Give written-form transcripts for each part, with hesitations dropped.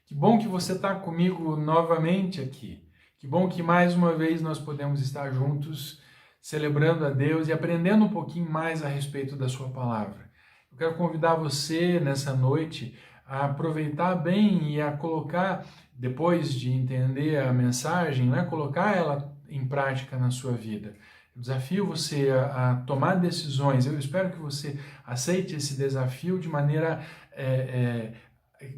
Que bom que você está comigo novamente aqui. Que bom que mais uma vez nós podemos estar juntos, celebrando a Deus e aprendendo um pouquinho mais a respeito da sua palavra. Eu quero convidar você nessa noite a aproveitar bem e a colocar, depois de entender a mensagem, né, colocar ela em prática na sua vida. Eu desafio você a tomar decisões. Eu espero que você aceite esse desafio de maneira...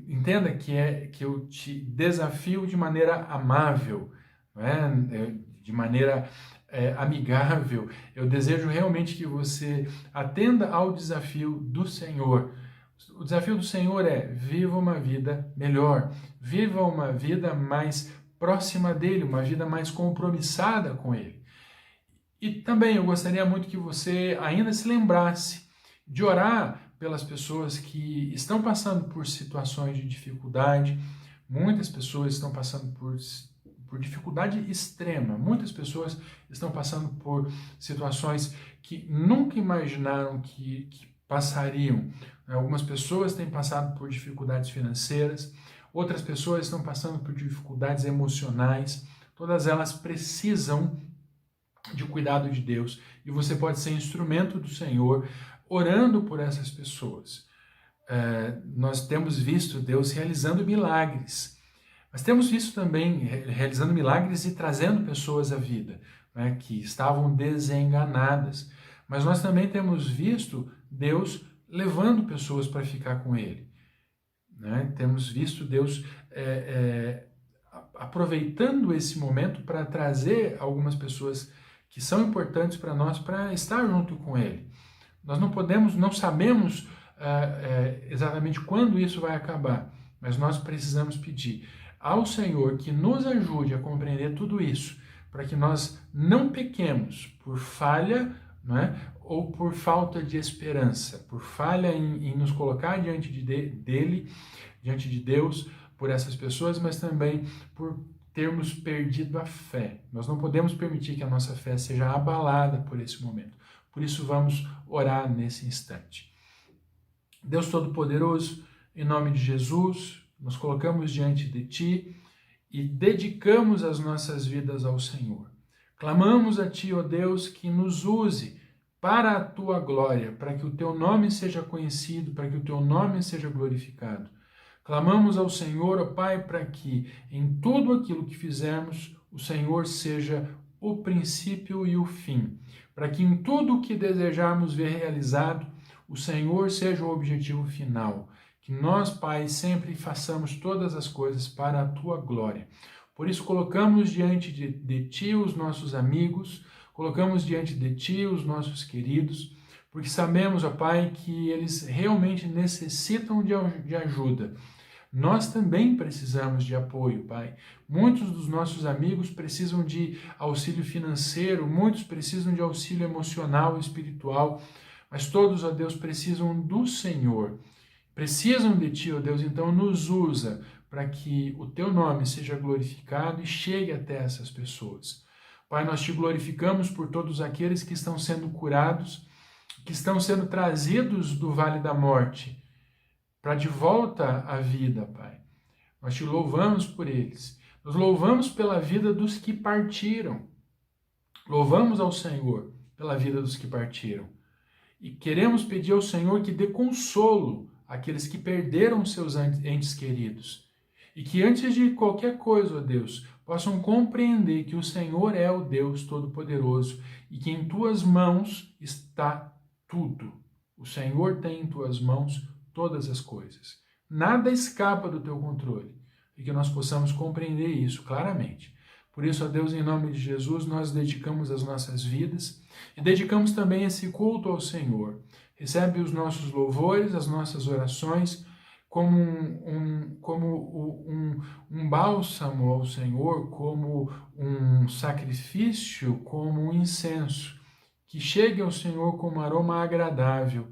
entenda que eu te desafio de maneira amável, não é? De maneira amigável. Eu desejo realmente que você atenda ao desafio do Senhor. O desafio do Senhor é: viva uma vida melhor, viva uma vida mais próxima dele, uma vida mais compromissada com ele. E também eu gostaria muito que você ainda se lembrasse de orar pelas pessoas que estão passando por situações de dificuldade. Muitas pessoas estão passando por dificuldade extrema. Muitas pessoas estão passando por situações que nunca imaginaram que passariam. Algumas pessoas têm passado por dificuldades financeiras, outras pessoas estão passando por dificuldades emocionais. Todas elas precisam de cuidado de Deus, e você pode ser instrumento do Senhor orando por essas pessoas. Nós temos visto Deus realizando milagres, mas temos visto também realizando milagres e trazendo pessoas à vida, né, que estavam desenganadas. Mas nós também temos visto Deus levando pessoas para ficar com Ele. Né? Temos visto Deus aproveitando esse momento para trazer algumas pessoas que são importantes para nós para estar junto com Ele. Nós não sabemos exatamente quando isso vai acabar, mas nós precisamos pedir ao Senhor que nos ajude a compreender tudo isso, para que nós não pequemos por falha, não é? Ou por falta de esperança, por falha em nos colocar diante dele, diante de Deus, por essas pessoas, mas também por termos perdido a fé. Nós não podemos permitir que a nossa fé seja abalada por esse momento. Por isso vamos orar nesse instante. Deus Todo-Poderoso, em nome de Jesus, nos colocamos diante de Ti e dedicamos as nossas vidas ao Senhor. Clamamos a Ti, ó Deus, que nos use para a Tua glória, para que o Teu nome seja conhecido, para que o Teu nome seja glorificado. Clamamos ao Senhor, ó Pai, para que em tudo aquilo que fizermos, o Senhor seja o princípio e o fim. Para que em tudo o que desejarmos ver realizado, o Senhor seja o objetivo final. Que nós, Pai, sempre façamos todas as coisas para a Tua glória. Por isso colocamos diante de Ti os nossos amigos, colocamos diante de Ti os nossos queridos, porque sabemos, ó Pai, que eles realmente necessitam de ajuda. Nós também precisamos de apoio, Pai. Muitos dos nossos amigos precisam de auxílio financeiro, muitos precisam de auxílio emocional e espiritual, mas todos, ó Deus, precisam do Senhor. Precisam de Ti, ó Deus, então nos usa para que o Teu nome seja glorificado e chegue até essas pessoas. Pai, nós Te glorificamos por todos aqueles que estão sendo curados, que estão sendo trazidos do vale da morte, para de volta à vida, Pai. Nós Te louvamos por eles. Nós louvamos pela vida dos que partiram. Louvamos ao Senhor pela vida dos que partiram. E queremos pedir ao Senhor que dê consolo àqueles que perderam seus entes queridos. E que antes de qualquer coisa, ó Deus, possam compreender que o Senhor é o Deus Todo-Poderoso e que em Tuas mãos está tudo. O Senhor tem em Tuas mãos todas as coisas. Nada escapa do Teu controle. E que nós possamos compreender isso claramente. Por isso, ó Deus, em nome de Jesus, nós dedicamos as nossas vidas e dedicamos também esse culto ao Senhor. Recebe os nossos louvores, as nossas orações, como um bálsamo ao Senhor, como um sacrifício, como um incenso, que chegue ao Senhor como um aroma agradável,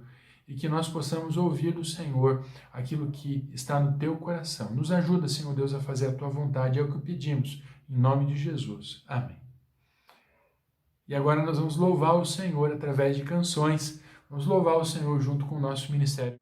e que nós possamos ouvir do Senhor aquilo que está no Teu coração. Nos ajuda, Senhor Deus, a fazer a Tua vontade, é o que pedimos, em nome de Jesus. Amém. E agora nós vamos louvar o Senhor através de canções. Vamos louvar o Senhor junto com o nosso ministério.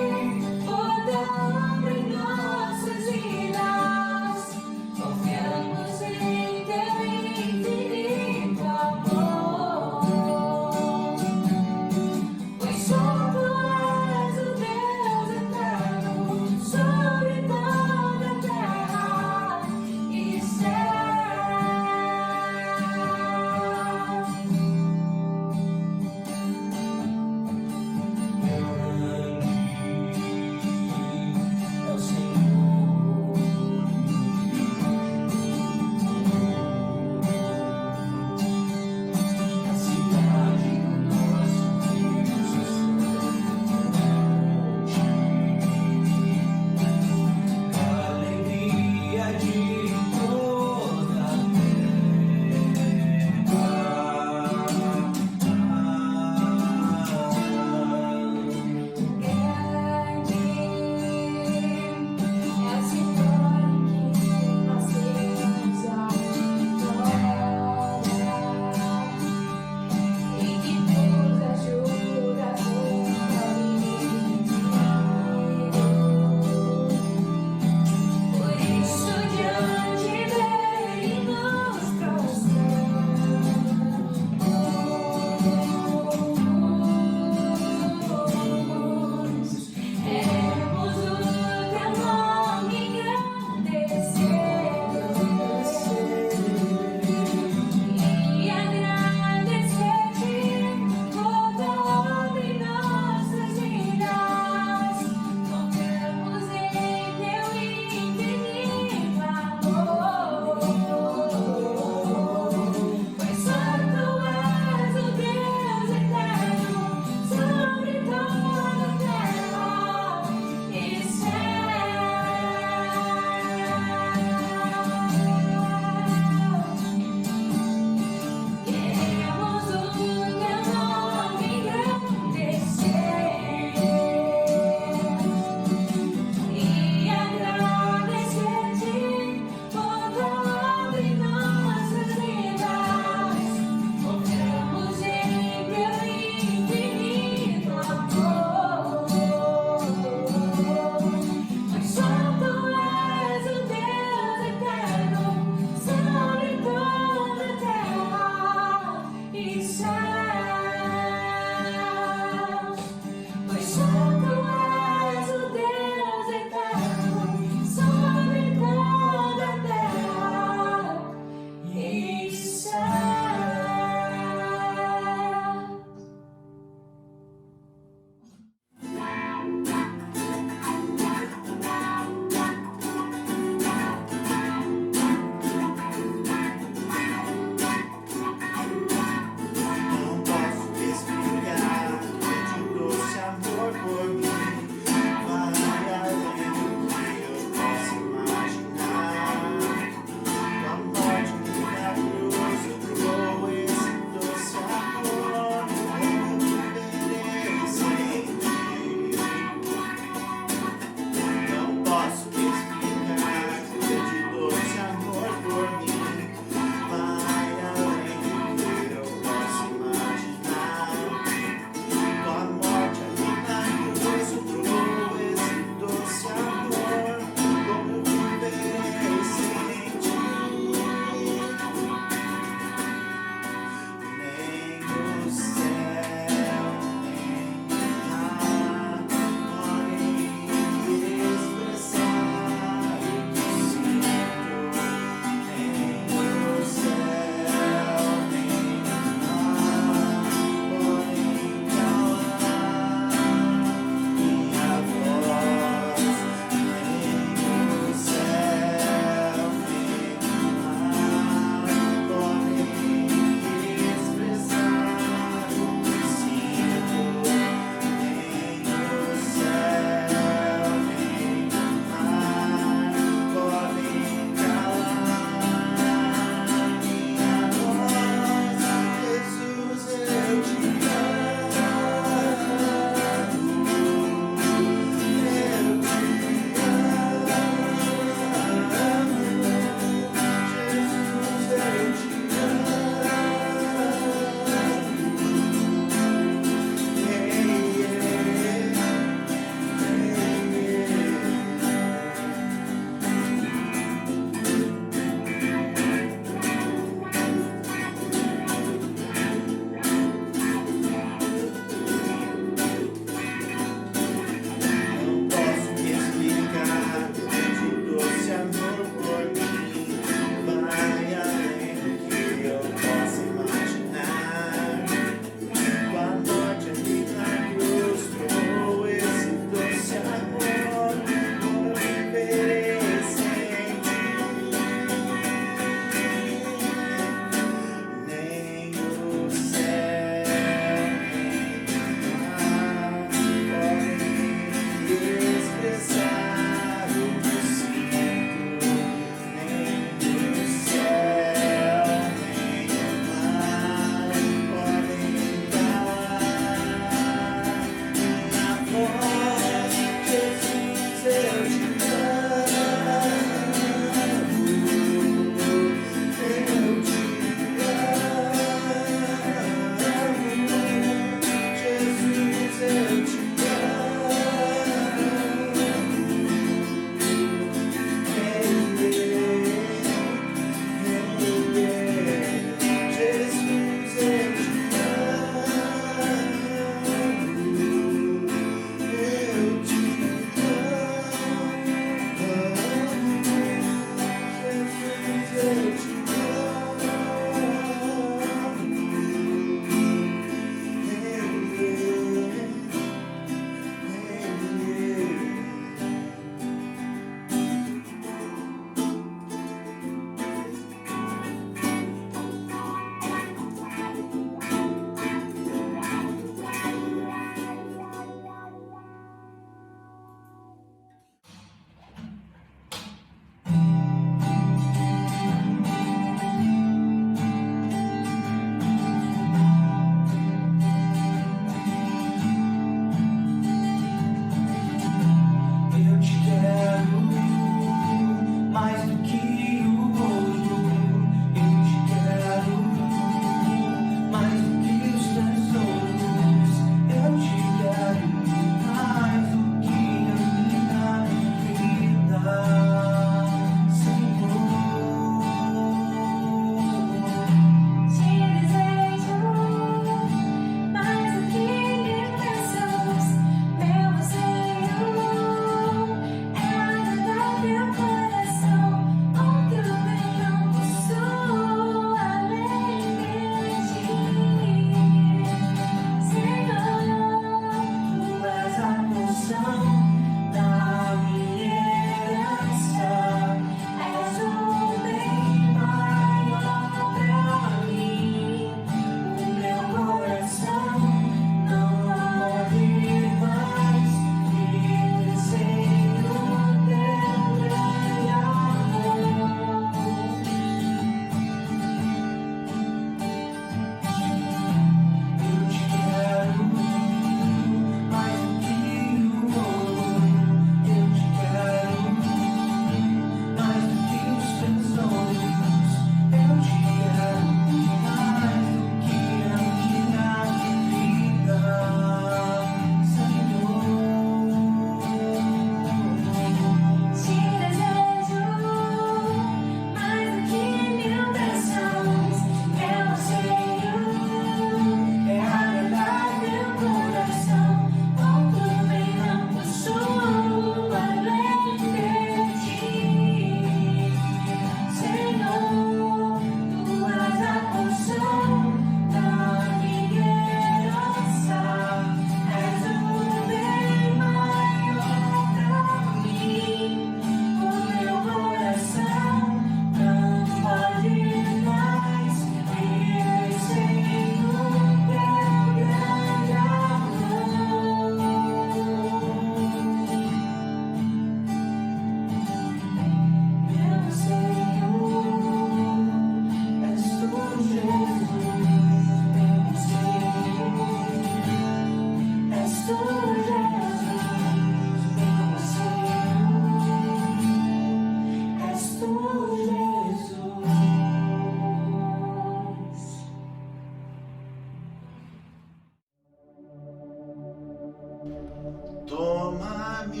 Toma-me,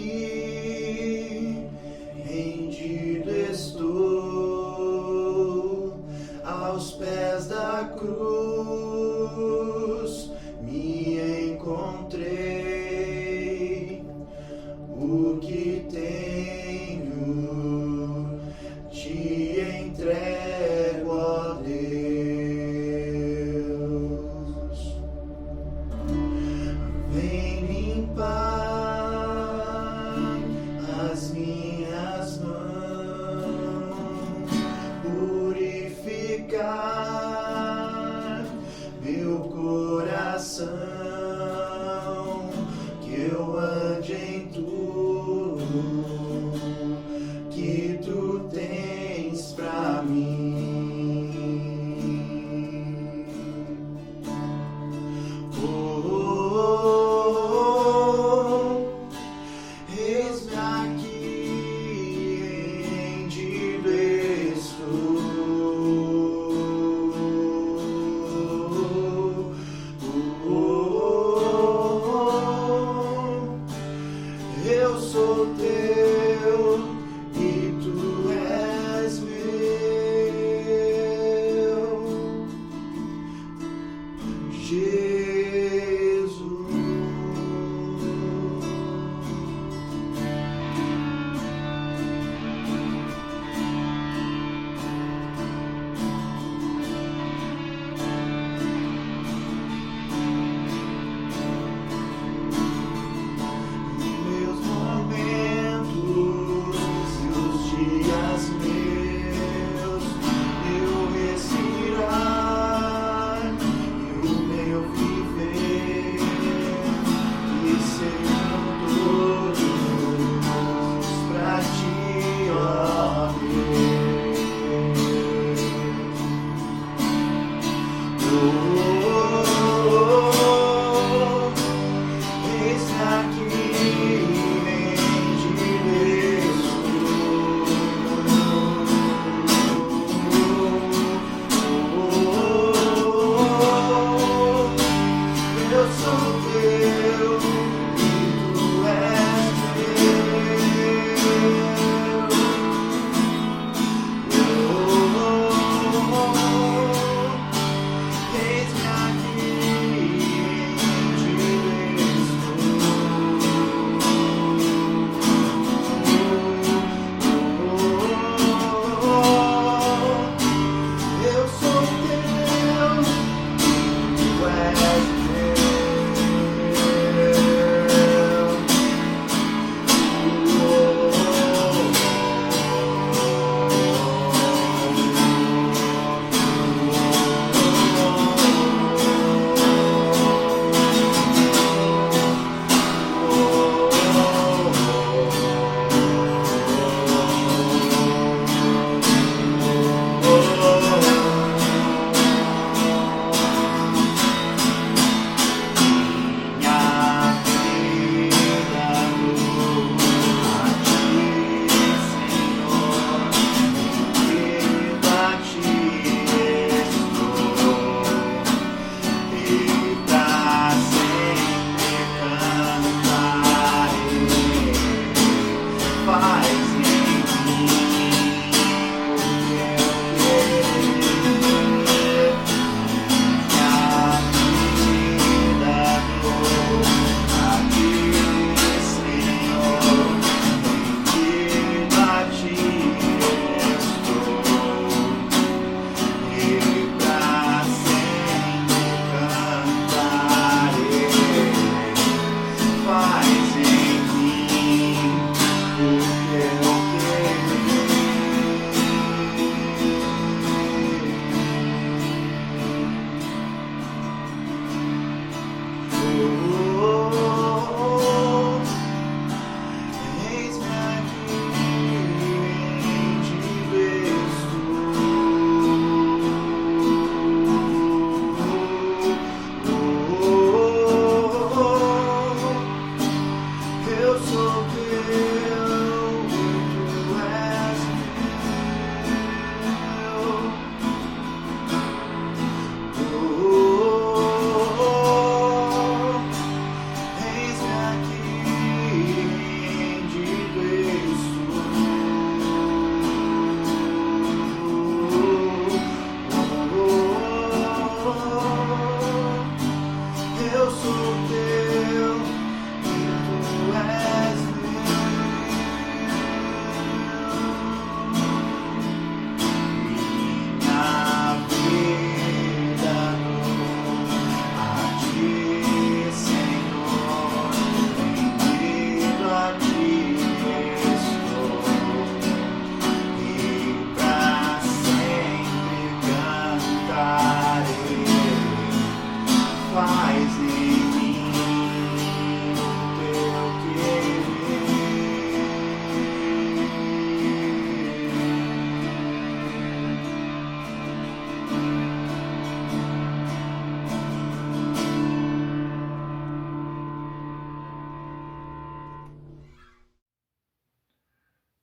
rendido estou aos pés da cruz, me encontrei. O que tenho te entrego, ó Deus. Vem limpar as minhas mãos, purificar meu coração, que eu ande em tudo que tu tens pra mim. Eis-me aqui, rendido estou. Eu sou teu e tu és meu, Jesus. Meus momentos e os dias meus, meu respirar e o meu viver, que sejam todos pra ti, ó Deus. Eis-me aqui, rendido estou. Eu sou teu e tu és eis-me aqui, rendido estou.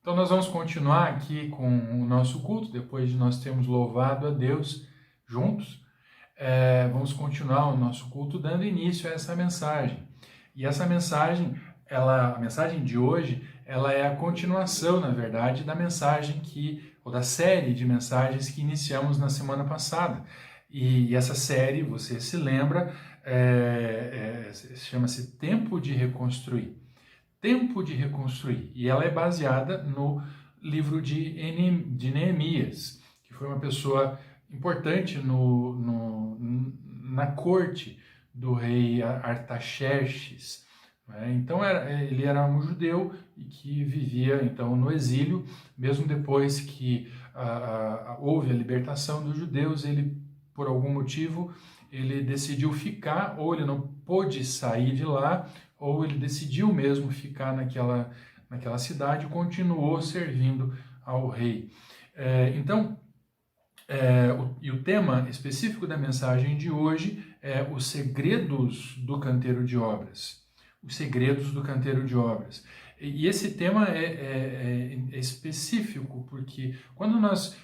Então nós vamos continuar aqui com o nosso culto, depois de nós termos louvado a Deus juntos. Vamos continuar o nosso culto dando início a essa mensagem. E essa mensagem, a mensagem de hoje, ela é a continuação, na verdade, da mensagem ou da série de mensagens que iniciamos na semana passada. E essa série, você se lembra, chama-se Tempo de Reconstruir. Tempo de Reconstruir. E ela é baseada no livro de Neemias, que foi uma pessoa importante na corte do rei Artaxerxes. Então ele era um judeu e que vivia então no exílio, mesmo depois que houve a libertação dos judeus. Ele, por algum motivo, ele decidiu ficar, ou ele não pôde sair de lá, ou ele decidiu mesmo ficar naquela cidade e continuou servindo ao rei. E o tema específico da mensagem de hoje é os segredos do canteiro de obras. Os segredos do canteiro de obras. E esse tema é específico, porque quando nós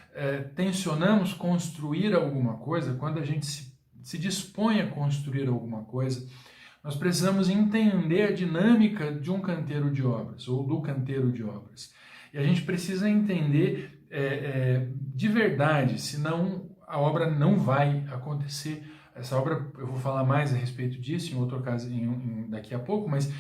tensionamos construir alguma coisa, quando a gente se dispõe a construir alguma coisa, nós precisamos entender a dinâmica de um canteiro de obras, ou do canteiro de obras. E a gente precisa entender de verdade, senão a obra não vai acontecer. Essa obra, eu vou falar mais a respeito disso em outra ocasião, daqui a pouco, mas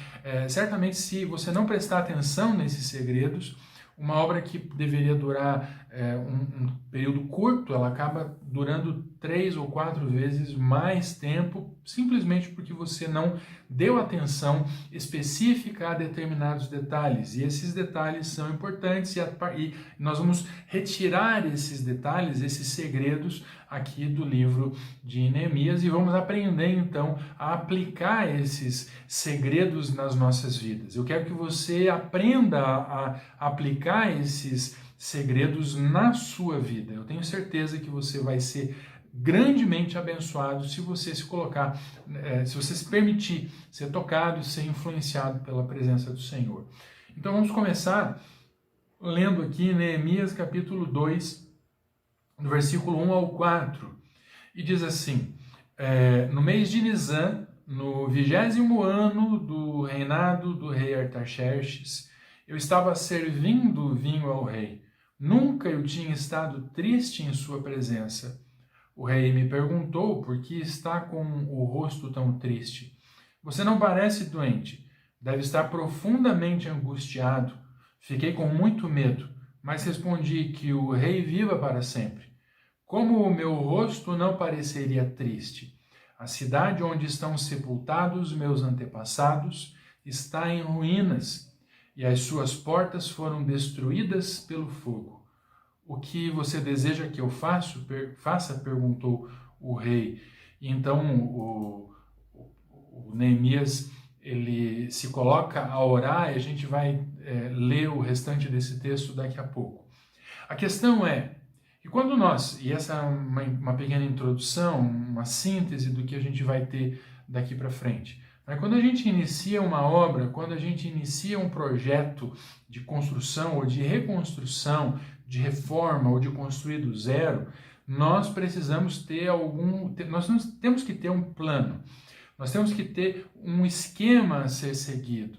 certamente se você não prestar atenção nesses segredos, uma obra que deveria durar um período curto, ela acaba durando 3 ou 4 vezes mais tempo, simplesmente porque você não deu atenção específica a determinados detalhes. E esses detalhes são importantes e nós vamos retirar esses detalhes, esses segredos aqui do livro de Neemias e vamos aprender então a aplicar esses segredos nas nossas vidas. Eu quero que você aprenda a aplicar esses segredos na sua vida. Eu tenho certeza que você vai ser grandemente abençoado se você se colocar, se você se permitir ser tocado e ser influenciado pela presença do Senhor. Então vamos começar lendo aqui Neemias capítulo 2, no versículo 1 ao 4, e diz assim: no mês de Nisan, no 20º ano do reinado do rei Artaxerxes, eu estava servindo vinho ao rei. Nunca eu tinha estado triste em sua presença. O rei me perguntou por que está com o rosto tão triste. Você não parece doente, deve estar profundamente angustiado. Fiquei com muito medo, mas respondi que o rei viva para sempre. Como o meu rosto não pareceria triste? A cidade onde estão sepultados meus antepassados está em ruínas, e as suas portas foram destruídas pelo fogo. O que você deseja que eu faça? Perguntou o rei. E então o Neemias ele se coloca a orar e a gente vai ler o restante desse texto daqui a pouco. A questão é que quando e essa é uma pequena introdução, uma síntese do que a gente vai ter daqui para frente. Quando a gente inicia uma obra, quando a gente inicia um projeto de construção ou de reconstrução, de reforma ou de construir do zero, nós precisamos nós temos que ter um plano, nós temos que ter um esquema a ser seguido.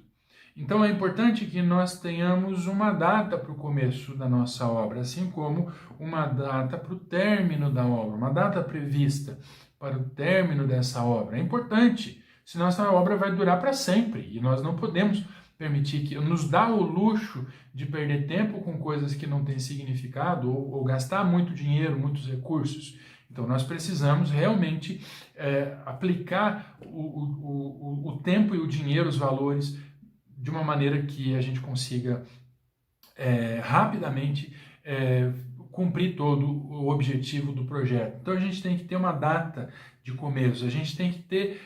Então é importante que nós tenhamos uma data para o começo da nossa obra, assim como uma data para o término da obra, uma data prevista para o término dessa obra. É importante, senão essa obra vai durar para sempre e nós não podemos permitir nos dá o luxo de perder tempo com coisas que não têm significado ou gastar muito dinheiro, muitos recursos. Então nós precisamos realmente aplicar o tempo e o dinheiro, os valores, de uma maneira que a gente consiga rapidamente cumprir todo o objetivo do projeto. Então a gente tem que ter uma data de começo, a gente tem que ter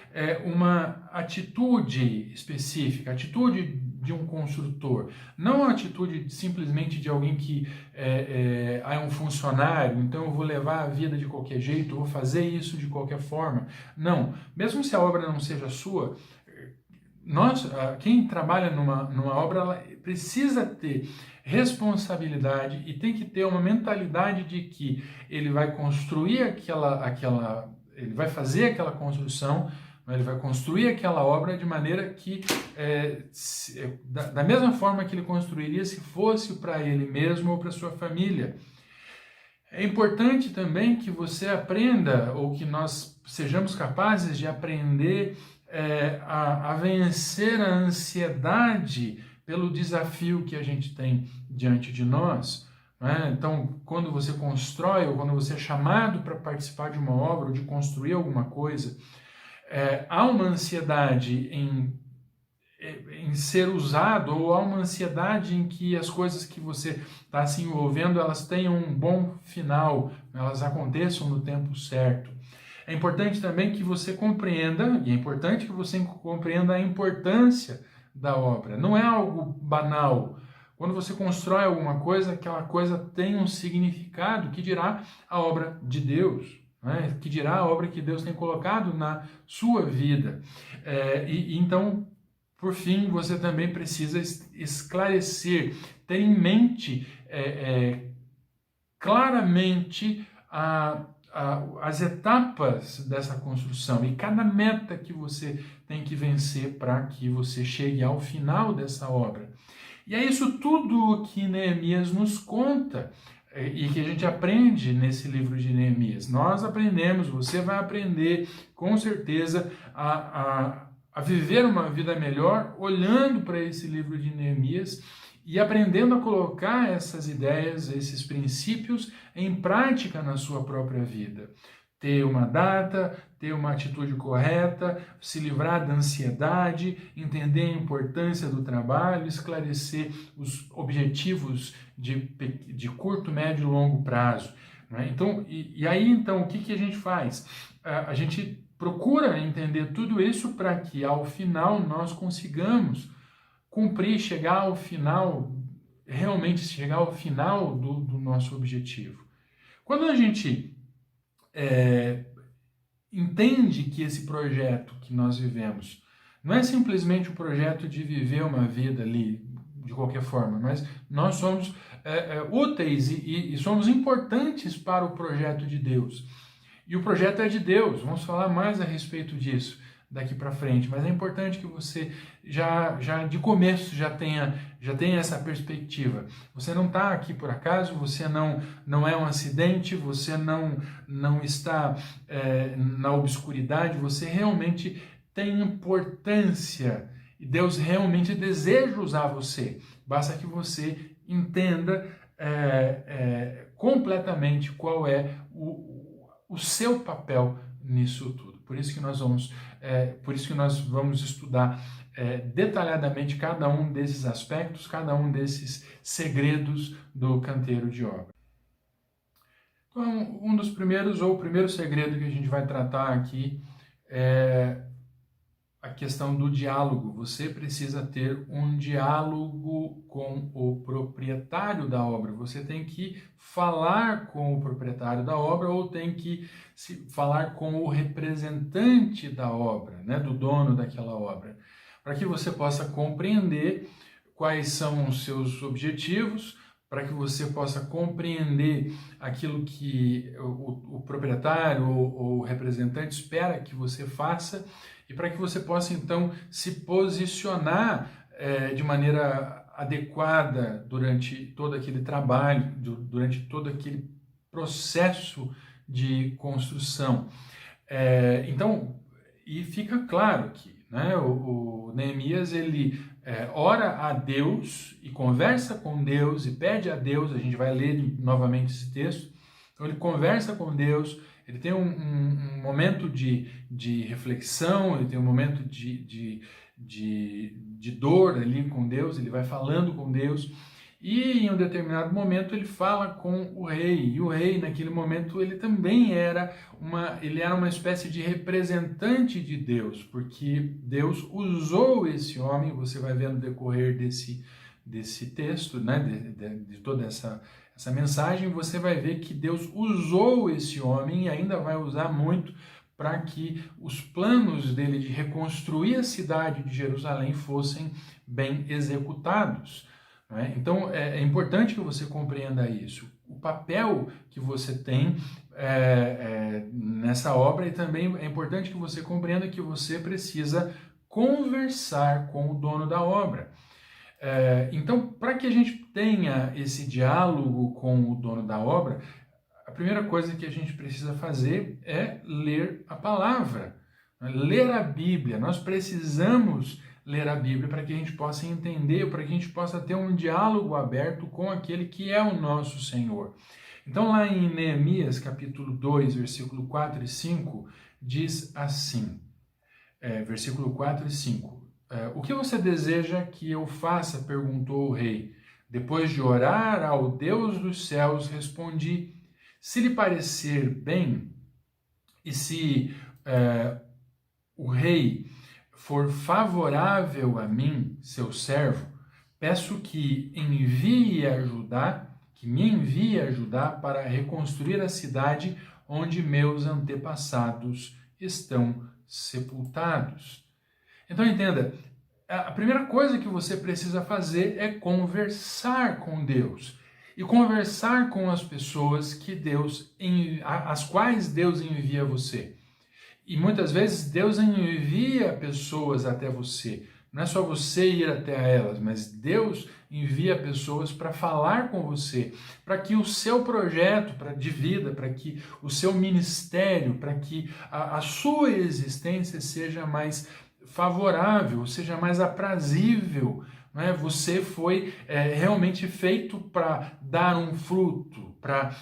uma atitude específica, atitude de um construtor, não a atitude simplesmente de alguém que é um funcionário, então eu vou levar a vida de qualquer jeito, eu vou fazer isso de qualquer forma. Não, mesmo se a obra não seja sua, quem trabalha numa obra, ela precisa ter responsabilidade e tem que ter uma mentalidade de que ele vai construir ele vai fazer aquela construção, ele vai construir aquela obra de maneira que, da mesma forma que ele construiria se fosse para ele mesmo ou para sua família. É importante também que você aprenda, ou que nós sejamos capazes de aprender a vencer a ansiedade pelo desafio que a gente tem diante de nós. Né? Então, quando você constrói, ou quando você é chamado para participar de uma obra, ou de construir alguma coisa, há uma ansiedade em ser usado, ou há uma ansiedade em que as coisas que você está se envolvendo, elas tenham um bom final, elas aconteçam no tempo certo. É importante também que você compreenda, e é importante que você compreenda a importância da obra. Não é algo banal. Quando você constrói alguma coisa, aquela coisa tem um significado, que dirá a obra de Deus, né? Que dirá a obra que Deus tem colocado na sua vida. Então, por fim, você também precisa esclarecer, ter em mente claramente as etapas dessa construção e cada meta que você tem que vencer para que você chegue ao final dessa obra. E é isso tudo que Neemias nos conta e que a gente aprende nesse livro de Neemias. Nós aprendemos, você vai aprender com certeza a viver uma vida melhor olhando para esse livro de Neemias e aprendendo a colocar essas ideias, esses princípios em prática na sua própria vida. Ter uma data, ter uma atitude correta, se livrar da ansiedade, entender a importância do trabalho, esclarecer os objetivos de curto, médio e longo prazo. Né? Então, aí, o que a gente faz? A gente procura entender tudo isso para que, ao final, nós consigamos cumprir, chegar ao final, realmente chegar ao final do nosso objetivo. Quando a gente entende que esse projeto que nós vivemos não é simplesmente um projeto de viver uma vida ali, de qualquer forma, mas nós somos úteis e somos importantes para o projeto de Deus. E o projeto é de Deus, vamos falar mais a respeito disso daqui para frente, mas é importante que você já de começo já tenha essa perspectiva. Você não está aqui por acaso, você não é um acidente, você não está na obscuridade, você realmente tem importância e Deus realmente deseja usar você. Basta que você entenda completamente qual é o seu papel nisso tudo. Por isso que nós vamos estudar detalhadamente cada um desses aspectos, cada um desses segredos do canteiro de obra. Então, um dos primeiros, ou o primeiro segredo que a gente vai tratar aqui é a questão do diálogo. Você precisa ter um diálogo com o proprietário da obra. Você tem que falar com o proprietário da obra ou tem que falar com o representante da obra, né, do dono daquela obra, para que você possa compreender quais são os seus objetivos, para que você possa compreender aquilo que o proprietário ou o representante espera que você faça e para que você possa, então, se posicionar de maneira adequada durante todo aquele trabalho, durante todo aquele processo de construção. E fica claro que, né, o Neemias, ele ora a Deus e conversa com Deus e pede a Deus, a gente vai ler novamente esse texto, então ele conversa com Deus, ele tem um momento de reflexão, ele tem um momento de dor ali com Deus, ele vai falando com Deus, e em um determinado momento ele fala com o rei, e o rei naquele momento ele também era uma espécie de representante de Deus, porque Deus usou esse homem, você vai ver no decorrer desse texto, né, de toda essa mensagem, você vai ver que Deus usou esse homem e ainda vai usar muito para que os planos dele de reconstruir a cidade de Jerusalém fossem bem executados. Né? Então, é importante que você compreenda isso. O papel que você tem nessa obra, e também é importante que você compreenda que você precisa conversar com o dono da obra. Então, para que a gente tenha esse diálogo com o dono da obra, a primeira coisa que a gente precisa fazer é ler a palavra, ler a Bíblia. Nós precisamos ler a Bíblia para que a gente possa entender, para que a gente possa ter um diálogo aberto com aquele que é o nosso Senhor. Então, lá em Neemias, capítulo 2, versículo 4 e 5, diz assim, versículo 4 e 5, o que você deseja que eu faça? Perguntou o rei. Depois de orar ao Deus dos céus, respondi, se lhe parecer bem, e se o rei for favorável a mim, seu servo, peço que me envie ajudar para reconstruir a cidade onde meus antepassados estão sepultados. Então entenda, a primeira coisa que você precisa fazer é conversar com Deus. E conversar com as pessoas as quais Deus envia você. E muitas vezes Deus envia pessoas até você. Não é só você ir até elas, mas Deus envia pessoas para falar com você, para que o seu projeto de vida, para que o seu ministério, para que a sua existência seja mais favorável, seja mais aprazível. Né? Você foi realmente feito para dar um fruto, para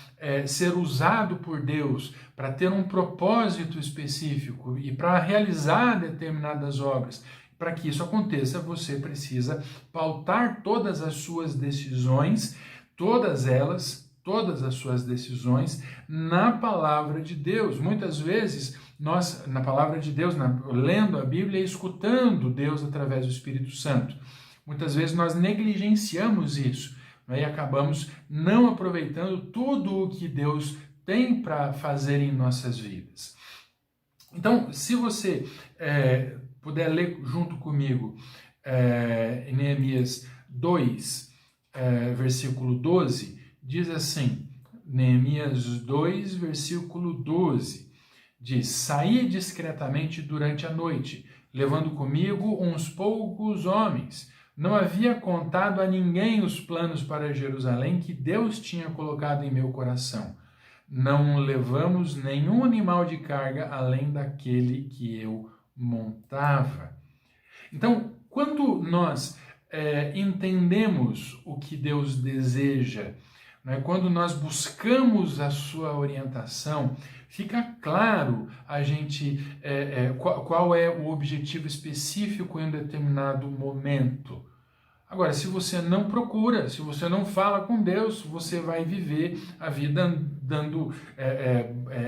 ser usado por Deus, para ter um propósito específico e para realizar determinadas obras. Para que isso aconteça, você precisa pautar todas as suas decisões, todas as suas decisões na palavra de Deus. Muitas vezes, nós, na palavra de Deus, lendo a Bíblia e escutando Deus através do Espírito Santo, muitas vezes nós negligenciamos isso, né, e acabamos não aproveitando tudo o que Deus tem para fazer em nossas vidas. Então, se você puder ler junto comigo em Neemias 2, versículo 12, diz assim, Neemias 2, versículo 12, diz, saí discretamente durante a noite, levando comigo uns poucos homens. Não havia contado a ninguém os planos para Jerusalém que Deus tinha colocado em meu coração. Não levamos nenhum animal de carga além daquele que eu montava. Então, quando nós entendemos o que Deus deseja, né, quando nós buscamos a sua orientação, fica claro a gente qual é o objetivo específico em um determinado momento. Agora, se você não procura, se você não fala com Deus, você vai viver a vida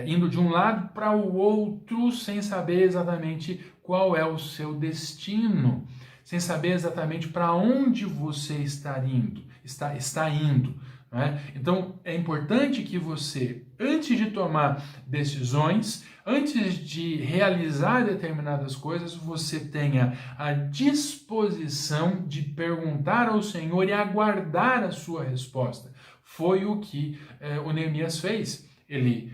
indo de um lado para o outro sem saber exatamente qual é o seu destino, sem saber exatamente para onde você está indo. Né? Então, é importante que você, antes de tomar decisões, antes de realizar determinadas coisas, você tenha a disposição de perguntar ao Senhor e aguardar a sua resposta. Foi o que o Neemias fez. Ele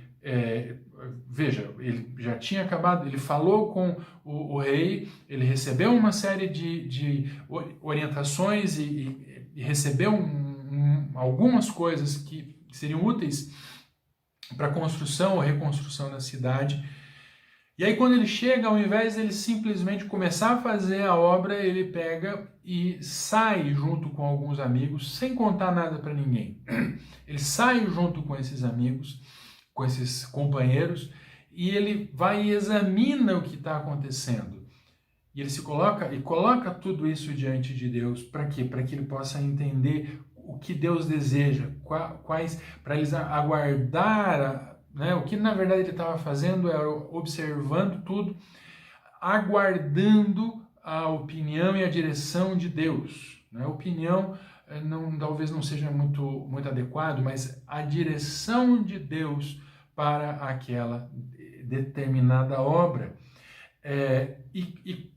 já tinha acabado, ele falou com o rei, ele recebeu uma série de orientações e recebeu algumas coisas que seriam úteis para a construção ou reconstrução da cidade. E aí quando ele chega, ao invés de ele simplesmente começar a fazer a obra, ele pega e sai junto com alguns amigos, sem contar nada para ninguém. Ele sai junto com esses amigos, com esses companheiros, e ele vai e examina o que está acontecendo. E ele coloca tudo isso diante de Deus. Para quê? Para que ele possa entender o que Deus deseja, para eles aguardar, né? O que na verdade ele estava fazendo era observando tudo, aguardando a opinião e a direção de Deus. Né? A opinião talvez não seja muito adequado, mas a direção de Deus para aquela determinada obra. E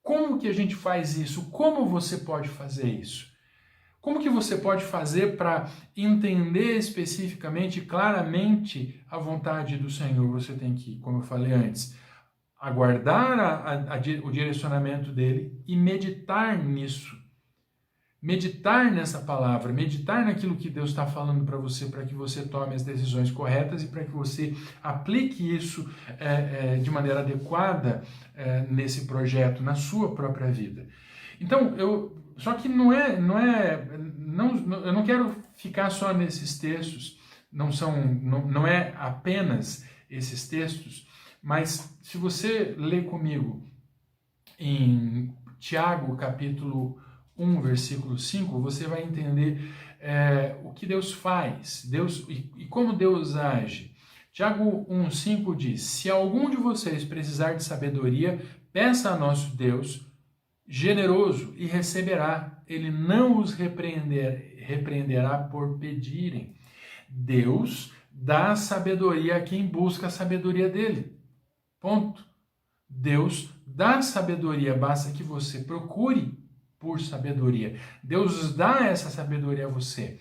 como que a gente faz isso? Como você pode fazer isso? Como que você pode fazer para entender especificamente, claramente a vontade do Senhor? Você tem que, como eu falei antes, aguardar o direcionamento dele e meditar nisso. Meditar nessa palavra, meditar naquilo que Deus está falando para que você tome as decisões corretas e para que você aplique isso de maneira adequada nesse projeto, na sua própria vida. Então, só que eu não quero ficar só nesses textos, não é apenas esses textos, mas se você ler comigo em Tiago, capítulo 1, versículo 5, você vai entender o que Deus faz, e como Deus age. Tiago 1,5 diz: se algum de vocês precisar de sabedoria, peça a nosso Deus, generoso, e receberá. Ele não os repreenderá por pedirem. Deus dá sabedoria a quem busca a sabedoria dele. Ponto. Deus dá sabedoria, basta que você procure por sabedoria. Deus dá essa sabedoria a você.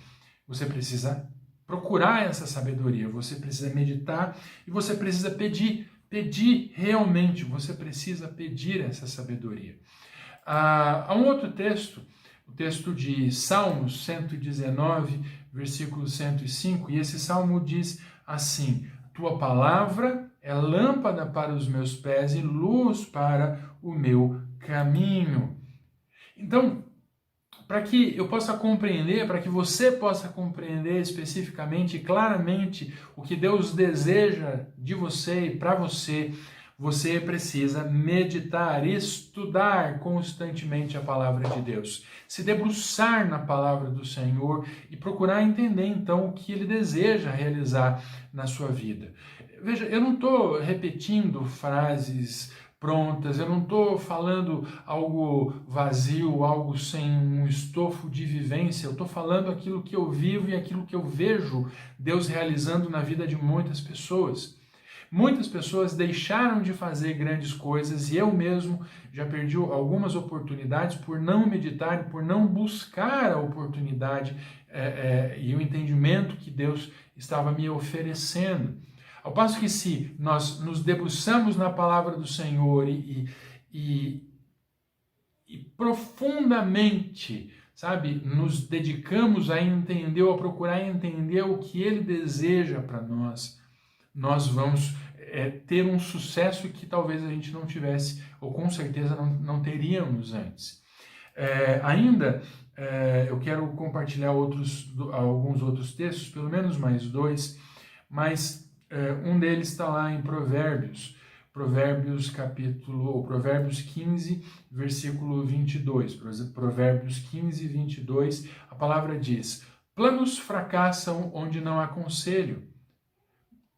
Você precisa procurar essa sabedoria, você precisa meditar e você precisa pedir. Pedir realmente, você precisa pedir essa sabedoria. Há um outro texto, o texto de Salmos 119, versículo 105, e esse salmo diz assim: tua palavra é lâmpada para os meus pés e luz para o meu caminho. Então, para que eu possa compreender, para que você possa compreender especificamente e claramente o que Deus deseja de você e para você, você precisa meditar, estudar constantemente a palavra de Deus, se debruçar na palavra do Senhor e procurar entender então o que Ele deseja realizar na sua vida. Veja, eu não estou repetindo frases prontas, eu não estou falando algo vazio, algo sem um estofo de vivência, eu estou falando aquilo que eu vivo e aquilo que eu vejo Deus realizando na vida de muitas pessoas. Muitas pessoas deixaram de fazer grandes coisas e eu mesmo já perdi algumas oportunidades por não meditar e por não buscar a oportunidade e o entendimento que Deus estava me oferecendo. Ao passo que se nós nos debruçamos na palavra do Senhor e profundamente, sabe, nos dedicamos a entender, ou a procurar entender o que Ele deseja para nós, nós vamos ter um sucesso que talvez a gente não tivesse, ou com certeza não teríamos antes. Eu quero compartilhar alguns outros textos, pelo menos mais dois, mas um deles está lá em Provérbios 15, versículo 22. Provérbios 15, 22, a palavra diz: planos fracassam onde não há conselho,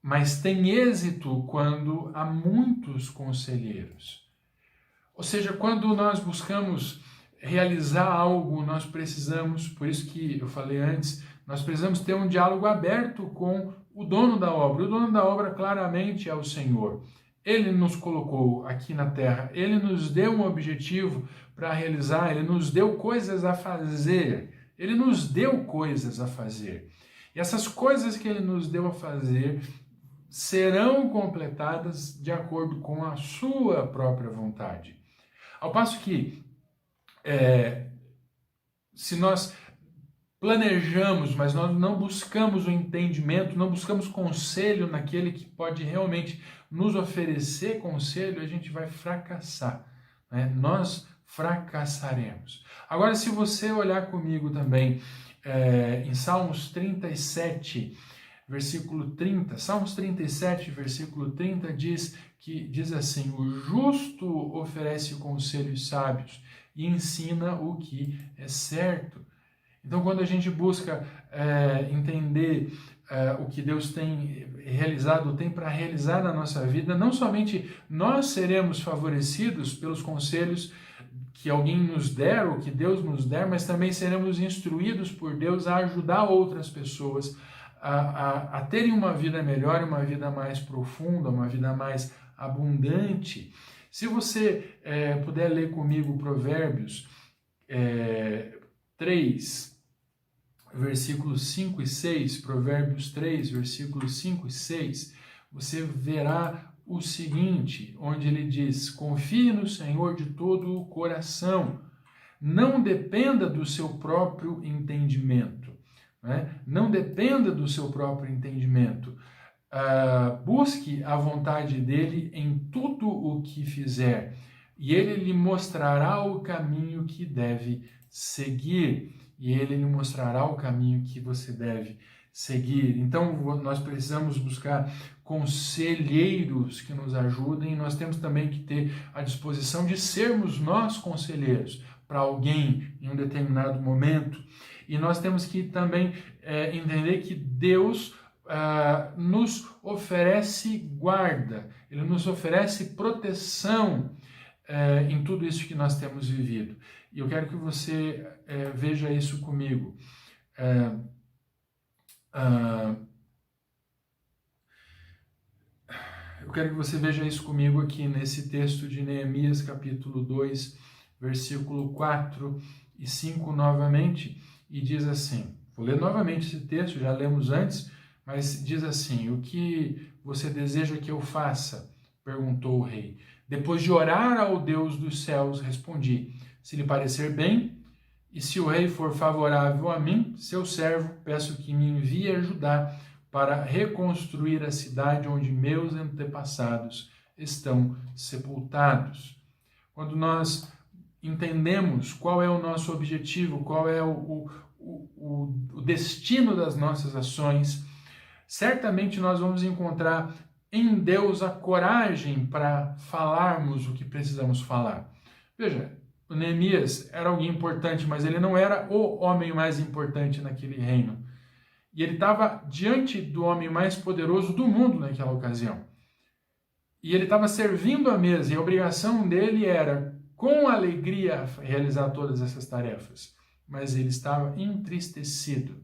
mas tem êxito quando há muitos conselheiros. Ou seja, quando nós buscamos realizar algo, nós precisamos, por isso que eu falei antes, nós precisamos ter um diálogo aberto com o dono da obra. O dono da obra claramente é o Senhor. Ele nos colocou aqui na terra, Ele nos deu um objetivo para realizar, Ele nos deu coisas a fazer. Ele nos deu coisas a fazer. E essas coisas que Ele nos deu a fazer serão completadas de acordo com a sua própria vontade. Ao passo que, se nós planejamos, mas nós não buscamos o entendimento, não buscamos conselho naquele que pode realmente nos oferecer conselho, a gente vai fracassar, né? Nós fracassaremos. Agora, se você olhar comigo também em Salmos 37, versículo 30, Salmos 37, versículo 30 diz assim: o justo oferece conselhos sábios e ensina o que é certo. Então, quando a gente busca entender o que Deus tem realizado, tem para realizar na nossa vida, não somente nós seremos favorecidos pelos conselhos que alguém nos der, ou que Deus nos der, mas também seremos instruídos por Deus a ajudar outras pessoas a terem uma vida melhor, uma vida mais profunda, uma vida mais abundante. Se você puder ler comigo Provérbios 3, versículos 5 e 6, Provérbios 3, versículos 5 e 6, você verá o seguinte, onde ele diz: confie no Senhor de todo o coração, não dependa do seu próprio entendimento, né? Não dependa do seu próprio entendimento. Busque a vontade dele em tudo o que fizer, e ele lhe mostrará o caminho que deve seguir. E ele lhe mostrará o caminho que você deve seguir. Então, nós precisamos buscar conselheiros que nos ajudem. Nós temos também que ter a disposição de sermos nós conselheiros para alguém em um determinado momento. E nós temos que também entender que Deus nos oferece guarda, Ele nos oferece proteção em tudo isso que nós temos vivido. E eu quero que você veja isso comigo. Eu quero que você veja isso comigo aqui nesse texto de Neemias, capítulo 2, versículo 4 e 5 novamente, e diz assim, vou ler novamente esse texto, já lemos antes, mas diz assim: o que você deseja que eu faça? Perguntou o rei. Depois de orar ao Deus dos céus, respondi: se lhe parecer bem, e se o rei for favorável a mim, seu servo, peço que me envie a Judá para reconstruir a cidade onde meus antepassados estão sepultados. Quando nós entendemos qual é o nosso objetivo, qual é o destino das nossas ações, certamente nós vamos encontrar em Deus a coragem para falarmos o que precisamos falar. Veja, o Neemias era alguém importante, mas ele não era o homem mais importante naquele reino. E ele estava diante do homem mais poderoso do mundo naquela ocasião. E ele estava servindo a mesa, e a obrigação dele era, com alegria, realizar todas essas tarefas. Mas ele estava entristecido.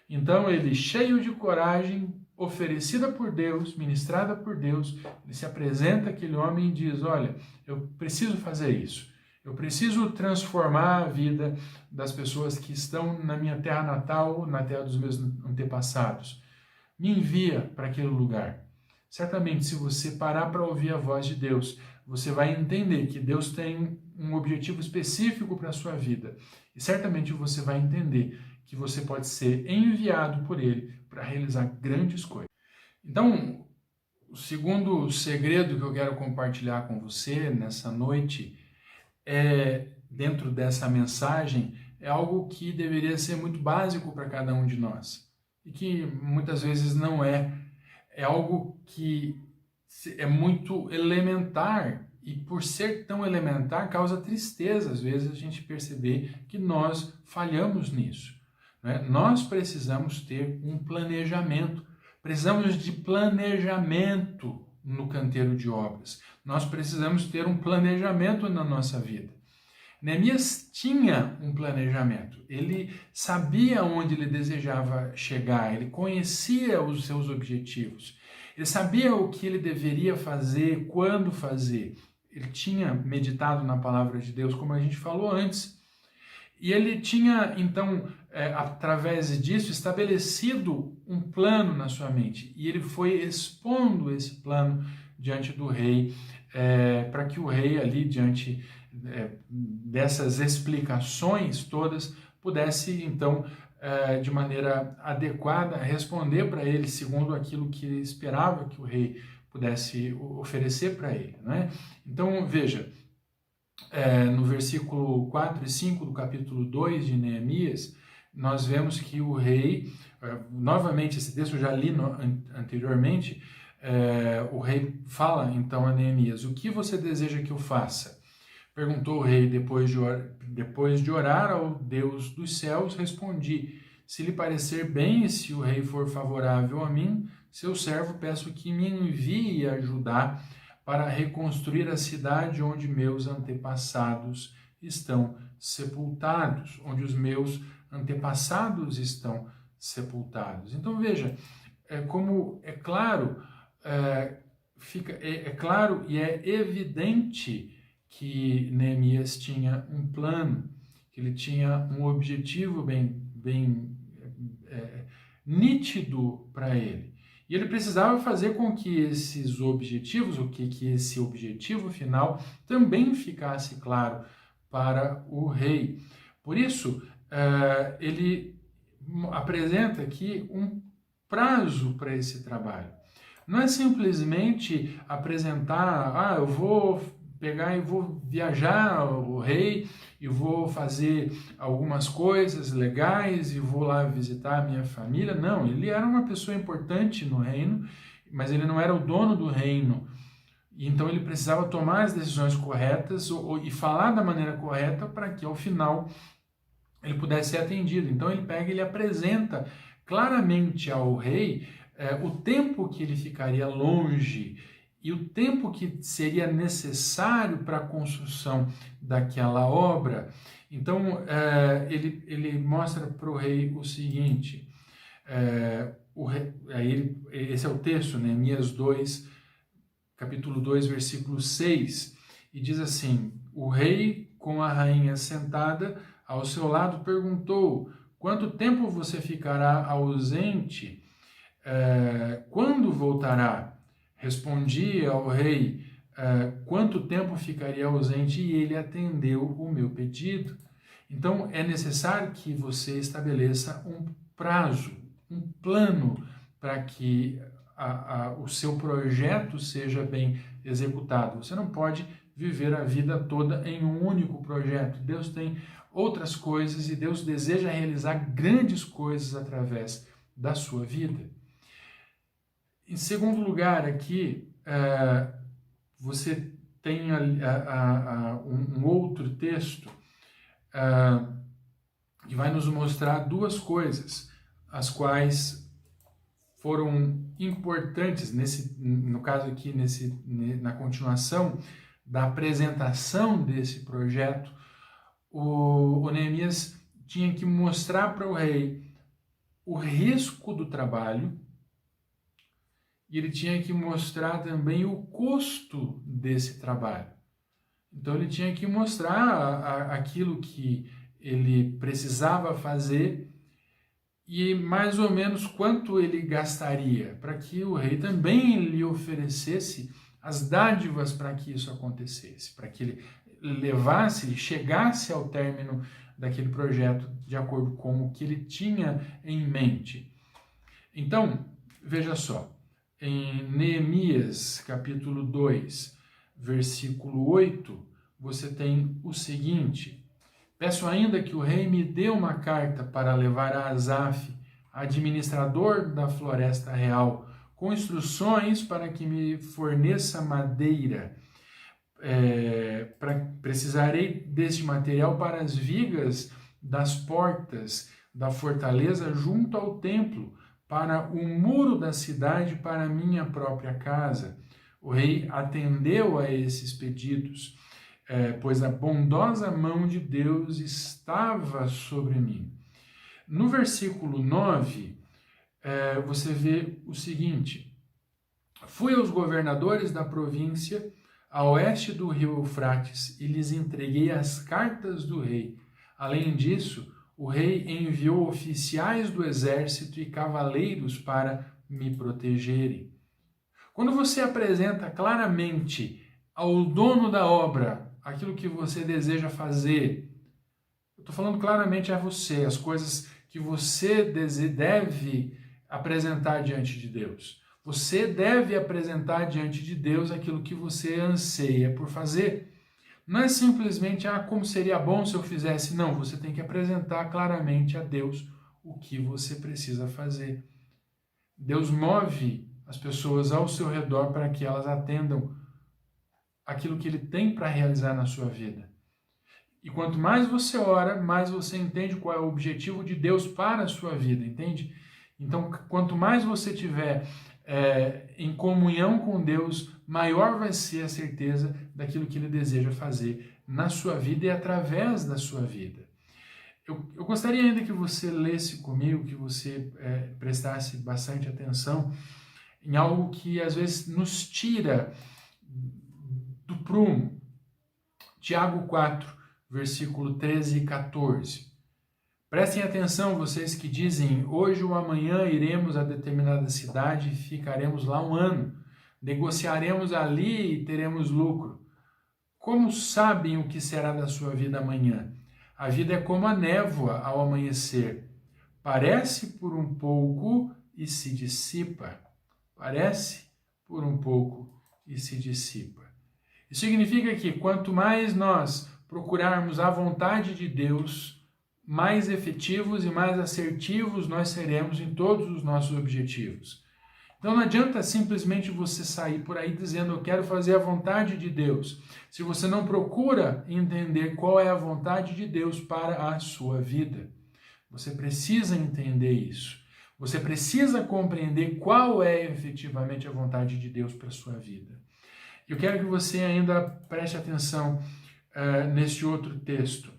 Então ele, cheio de coragem, oferecida por Deus, ministrada por Deus, ele se apresenta àquele homem e diz: olha, eu preciso fazer isso. Eu preciso transformar a vida das pessoas que estão na minha terra natal, na terra dos meus antepassados. Me envia para aquele lugar. Certamente, se você parar para ouvir a voz de Deus, você vai entender que Deus tem um objetivo específico para a sua vida. E certamente você vai entender que você pode ser enviado por Ele para realizar grandes coisas. Então, o segundo segredo que eu quero compartilhar com você nessa noite dentro dessa mensagem, é algo que deveria ser muito básico para cada um de nós. E que muitas vezes não é. É algo que é muito elementar. E por ser tão elementar, causa tristeza, às vezes, a gente perceber que nós falhamos nisso. Né? Nós precisamos ter um planejamento. Precisamos de planejamento no canteiro de obras. Nós precisamos ter um planejamento na nossa vida. Neemias tinha um planejamento. Ele sabia onde ele desejava chegar. Ele conhecia os seus objetivos. Ele sabia o que ele deveria fazer, quando fazer. Ele tinha meditado na palavra de Deus, como a gente falou antes. E ele tinha, então, através disso, estabelecido um plano na sua mente. E ele foi expondo esse plano diante do rei, para que o rei ali, diante dessas explicações todas, pudesse, então, de maneira adequada, responder para ele segundo aquilo que ele esperava que o rei pudesse oferecer para ele, né? Então, veja, no versículo 4 e 5 do capítulo 2 de Neemias, nós vemos que o rei, novamente, esse texto eu já li anteriormente, o rei fala então a Neemias: o que você deseja que eu faça? Perguntou o rei. Depois de orar ao Deus dos céus, respondi: se lhe parecer bem e se o rei for favorável a mim, seu servo, peço que me envie a Judá para reconstruir a cidade onde meus antepassados estão sepultados, onde os meus antepassados estão sepultados. Então veja, como é claro, é claro e é evidente que Neemias tinha um plano, que ele tinha um objetivo bem nítido para ele. E ele precisava fazer com que esses objetivos, que esse objetivo final também ficasse claro para o rei. Por isso, ele apresenta aqui um prazo para esse trabalho. Não é simplesmente apresentar, eu vou pegar e vou viajar o rei e vou fazer algumas coisas legais e vou lá visitar a minha família. Não, ele era uma pessoa importante no reino, mas ele não era o dono do reino. Então ele precisava tomar as decisões corretas e falar da maneira correta para que ao final ele pudesse ser atendido. Então ele pega e ele apresenta claramente ao rei o tempo que ele ficaria longe e o tempo que seria necessário para a construção daquela obra. Então, ele mostra para o rei o seguinte, esse é o texto, Neemias 2, capítulo 2, versículo 6, e diz assim: o rei, com a rainha sentada ao seu lado, perguntou: quanto tempo você ficará ausente? Quando voltará? Respondi ao rei, quanto tempo ficaria ausente, e ele atendeu o meu pedido. Então, é necessário que você estabeleça um prazo, um plano, para que o seu projeto seja bem executado. Você não pode viver a vida toda em um único projeto. Deus tem outras coisas e Deus deseja realizar grandes coisas através da sua vida. Em segundo lugar, aqui, você tem um outro texto que vai nos mostrar duas coisas, as quais foram importantes, no caso aqui, na continuação da apresentação desse projeto. O Neemias tinha que mostrar para o rei o risco do trabalho, e ele tinha que mostrar também o custo desse trabalho. Então ele tinha que mostrar aquilo que ele precisava fazer e mais ou menos quanto ele gastaria, para que o rei também lhe oferecesse as dádivas para que isso acontecesse, para que ele chegasse ao término daquele projeto de acordo com o que ele tinha em mente. Então, veja só, em Neemias, capítulo 2, versículo 8, você tem o seguinte: peço ainda que o rei me dê uma carta para levar a Asaf, administrador da floresta real, com instruções para que me forneça madeira. Precisarei deste material para as vigas das portas da fortaleza junto ao templo, para o muro da cidade, para minha própria casa. O rei atendeu a esses pedidos, pois a bondosa mão de Deus estava sobre mim. No versículo 9, você vê o seguinte: fui aos governadores da província a oeste do rio Eufrates e lhes entreguei as cartas do rei. Além disso, o rei enviou oficiais do exército e cavaleiros para me protegerem. Quando você apresenta claramente ao dono da obra aquilo que você deseja fazer, eu estou falando claramente a você, as coisas que você deve apresentar diante de Deus. Você deve apresentar diante de Deus aquilo que você anseia por fazer. Não é simplesmente, como seria bom se eu fizesse. Não, você tem que apresentar claramente a Deus o que você precisa fazer. Deus move as pessoas ao seu redor para que elas atendam aquilo que Ele tem para realizar na sua vida. E quanto mais você ora, mais você entende qual é o objetivo de Deus para a sua vida, entende? Então, quanto mais você tiver em comunhão com Deus, maior vai ser a certeza daquilo que Ele deseja fazer na sua vida e através da sua vida. Eu gostaria ainda que você lesse comigo, que você prestasse bastante atenção em algo que às vezes nos tira do prumo. Tiago 4, versículo 13 e 14. Prestem atenção, vocês que dizem, hoje ou amanhã iremos a determinada cidade e ficaremos lá um ano. Negociaremos ali e teremos lucro. Como sabem o que será da sua vida amanhã? A vida é como a névoa ao amanhecer. Parece por um pouco e se dissipa. Parece por um pouco e se dissipa. Isso significa que quanto mais nós procurarmos a vontade de Deus, mais efetivos e mais assertivos nós seremos em todos os nossos objetivos. Então não adianta simplesmente você sair por aí dizendo eu quero fazer a vontade de Deus, se você não procura entender qual é a vontade de Deus para a sua vida. Você precisa entender isso. Você precisa compreender qual é efetivamente a vontade de Deus para a sua vida. Eu quero que você ainda preste atenção nesse outro texto,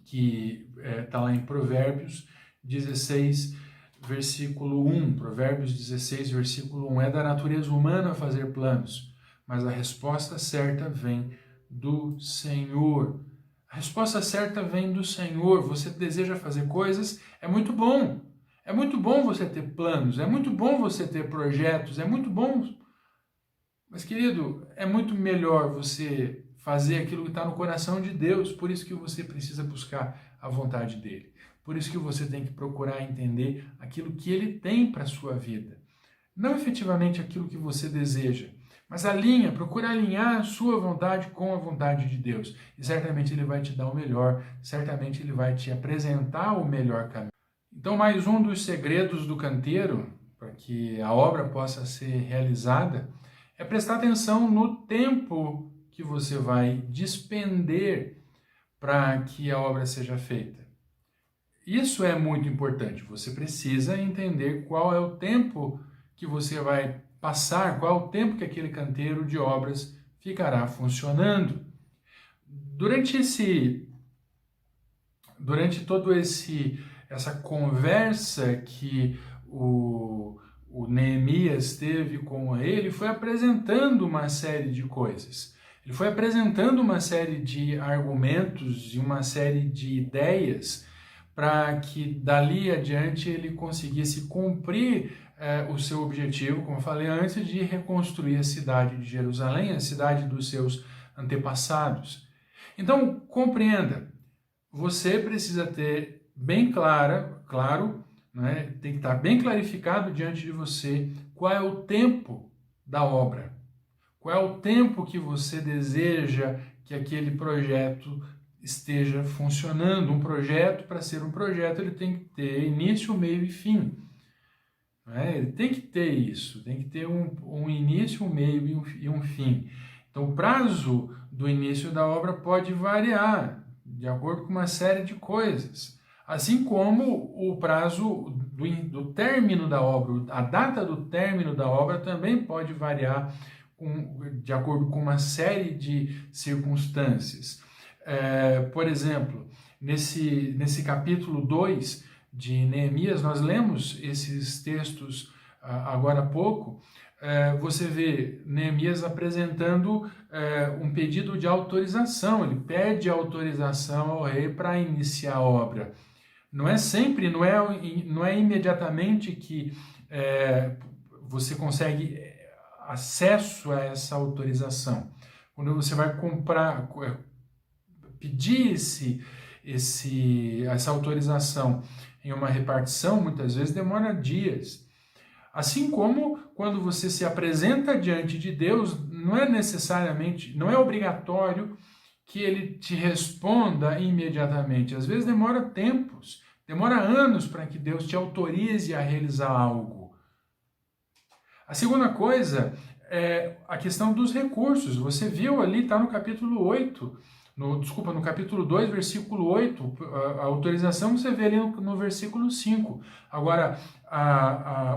que está lá em Provérbios 16, versículo 1. Provérbios 16, versículo 1. É da natureza humana fazer planos, mas a resposta certa vem do Senhor. A resposta certa vem do Senhor. Você deseja fazer coisas? É muito bom. É muito bom você ter planos, é muito bom você ter projetos, é muito bom. Mas, querido, é muito melhor você fazer aquilo que está no coração de Deus, por isso que você precisa buscar a vontade dele. Por isso que você tem que procurar entender aquilo que ele tem para a sua vida. Não efetivamente aquilo que você deseja, mas procura alinhar a sua vontade com a vontade de Deus. E certamente ele vai te dar o melhor, certamente ele vai te apresentar o melhor caminho. Então, mais um dos segredos do canteiro, para que a obra possa ser realizada, é prestar atenção no tempo que você vai despender para que a obra seja feita. Isso é muito importante. Você precisa entender qual é o tempo que você vai passar, qual é o tempo que aquele canteiro de obras ficará funcionando. Durante toda essa conversa que o Neemias teve com ele, foi apresentando uma série de coisas. Ele foi apresentando uma série de argumentos e uma série de ideias para que dali adiante ele conseguisse cumprir o seu objetivo, como eu falei antes, de reconstruir a cidade de Jerusalém, a cidade dos seus antepassados. Então, compreenda, você precisa ter bem claro, né, tem que estar bem clarificado diante de você qual é o tempo da obra, qual é o tempo que você deseja que aquele projeto esteja funcionando. Um projeto, para ser um projeto, ele tem que ter início, meio e fim. Ele tem que ter isso, tem que ter um início, um meio e um fim. Então, o prazo do início da obra pode variar de acordo com uma série de coisas. Assim como o prazo do término da obra, a data do término da obra também pode variar de acordo com uma série de circunstâncias. Por exemplo, nesse capítulo 2 de Neemias, nós lemos esses textos agora há pouco. Você vê Neemias apresentando um pedido de autorização. Ele pede autorização ao rei para iniciar a obra. Não é sempre, não é imediatamente que você consegue acesso a essa autorização. Quando você vai pedir essa autorização em uma repartição, muitas vezes demora dias. Assim como quando você se apresenta diante de Deus, não é obrigatório que ele te responda imediatamente. Às vezes demora tempos, demora anos para que Deus te autorize a realizar algo. A segunda coisa é a questão dos recursos. Você viu ali, está no capítulo 8, no capítulo 2, versículo 8, a autorização você vê ali no versículo 5. Agora,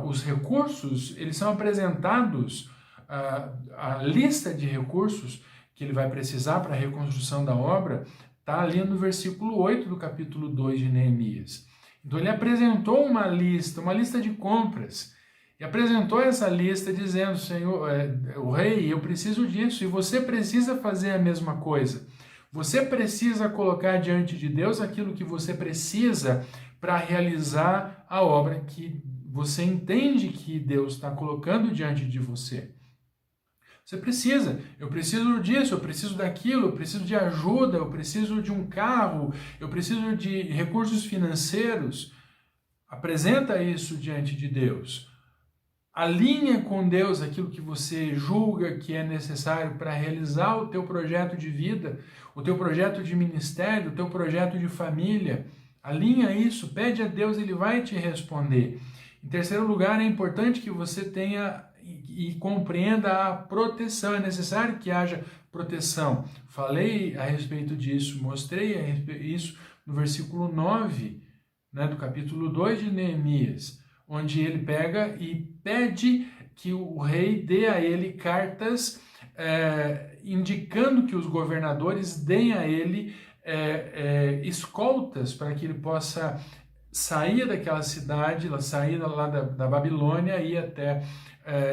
os recursos, eles são apresentados, a lista de recursos que ele vai precisar para a reconstrução da obra, Está ali no versículo 8 do capítulo 2 de Neemias. Então ele apresentou uma lista de compras, e apresentou essa lista dizendo: Senhor, o rei, eu preciso disso, e você precisa fazer a mesma coisa. Você precisa colocar diante de Deus aquilo que você precisa para realizar a obra que você entende que Deus está colocando diante de você. Você precisa, eu preciso disso, eu preciso daquilo, eu preciso de ajuda, eu preciso de um carro, eu preciso de recursos financeiros. Apresenta isso diante de Deus. Alinha com Deus aquilo que você julga que é necessário para realizar o teu projeto de vida, o teu projeto de ministério, o teu projeto de família. Alinha isso, pede a Deus, Ele vai te responder. Em terceiro lugar, é importante que você tenha e compreenda a proteção. É necessário que haja proteção. Falei a respeito disso, mostrei isso no versículo 9, né, do capítulo 2 de Neemias, onde ele pega e pede que o rei dê a ele cartas indicando que os governadores deem a ele escoltas para que ele possa sair daquela cidade, sair lá da Babilônia e ir até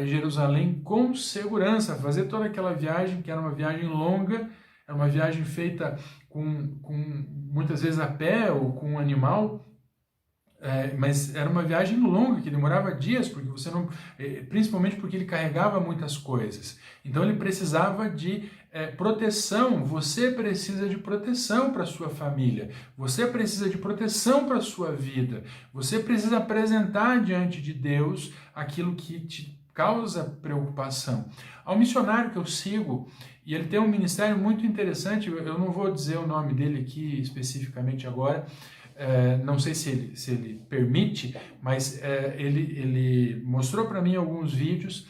Jerusalém com segurança, fazer toda aquela viagem, que era uma viagem longa, era uma viagem feita com muitas vezes a pé ou com um animal, mas era uma viagem longa, que demorava dias, porque você não, principalmente porque ele carregava muitas coisas. Então ele precisava de proteção. Você precisa de proteção para a sua família. Você precisa de proteção para a sua vida. Você precisa apresentar diante de Deus aquilo que te causa preocupação. Há um missionário que eu sigo, e ele tem um ministério muito interessante. Eu não vou dizer o nome dele aqui especificamente agora, não sei se ele permite, mas ele mostrou para mim alguns vídeos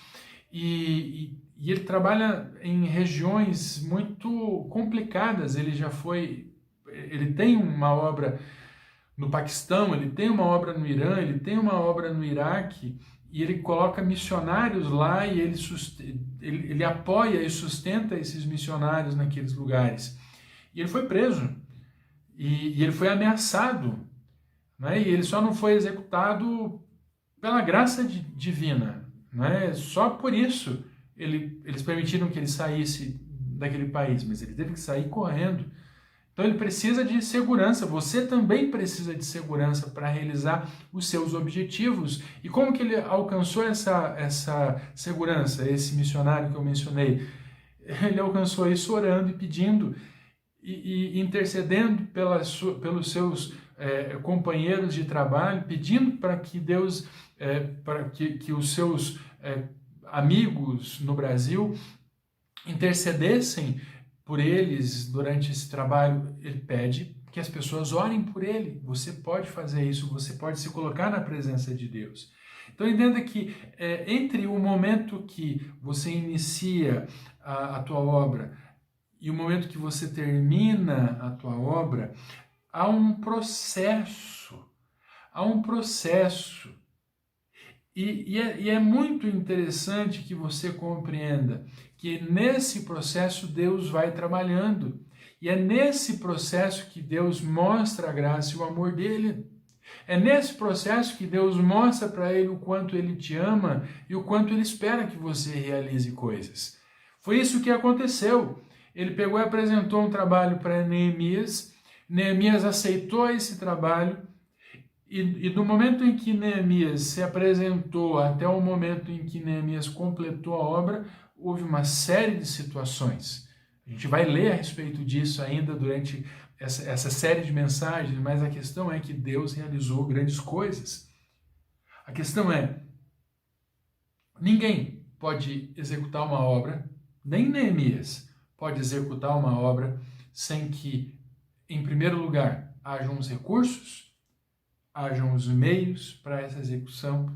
e ele trabalha em regiões muito complicadas. Ele tem uma obra no Paquistão, ele tem uma obra no Irã, ele tem uma obra no Iraque, e ele coloca missionários lá e ele apoia e sustenta esses missionários naqueles lugares. E ele foi preso. E ele foi ameaçado, né? E ele só não foi executado pela graça divina, né? Só por isso eles permitiram que ele saísse daquele país, mas ele teve que sair correndo. Então ele precisa de segurança, você também precisa de segurança para realizar os seus objetivos. E como que ele alcançou essa segurança, esse missionário que eu mencionei? Ele alcançou isso orando e pedindo, e intercedendo pelos seus companheiros de trabalho, pedindo para que Deus, para que os seus amigos no Brasil intercedessem por eles durante esse trabalho. Ele pede que as pessoas orem por ele. Você pode fazer isso, você pode se colocar na presença de Deus. Então entenda que entre o momento que você inicia a tua obra e o momento que você termina a tua obra, há um processo. Há um processo. E é muito interessante que você compreenda que nesse processo Deus vai trabalhando. E é nesse processo que Deus mostra a graça e o amor dele. É nesse processo que Deus mostra para ele o quanto ele te ama e o quanto ele espera que você realize coisas. Foi isso que aconteceu. Ele pegou e apresentou um trabalho para Neemias. Neemias aceitou esse trabalho. E do momento em que Neemias se apresentou até o momento em que Neemias completou a obra, houve uma série de situações. A gente vai ler a respeito disso ainda durante essa série de mensagens, mas a questão é que Deus realizou grandes coisas. A questão é, ninguém pode executar uma obra, nem Neemias pode executar uma obra sem que, em primeiro lugar, hajam os recursos, hajam os meios para essa execução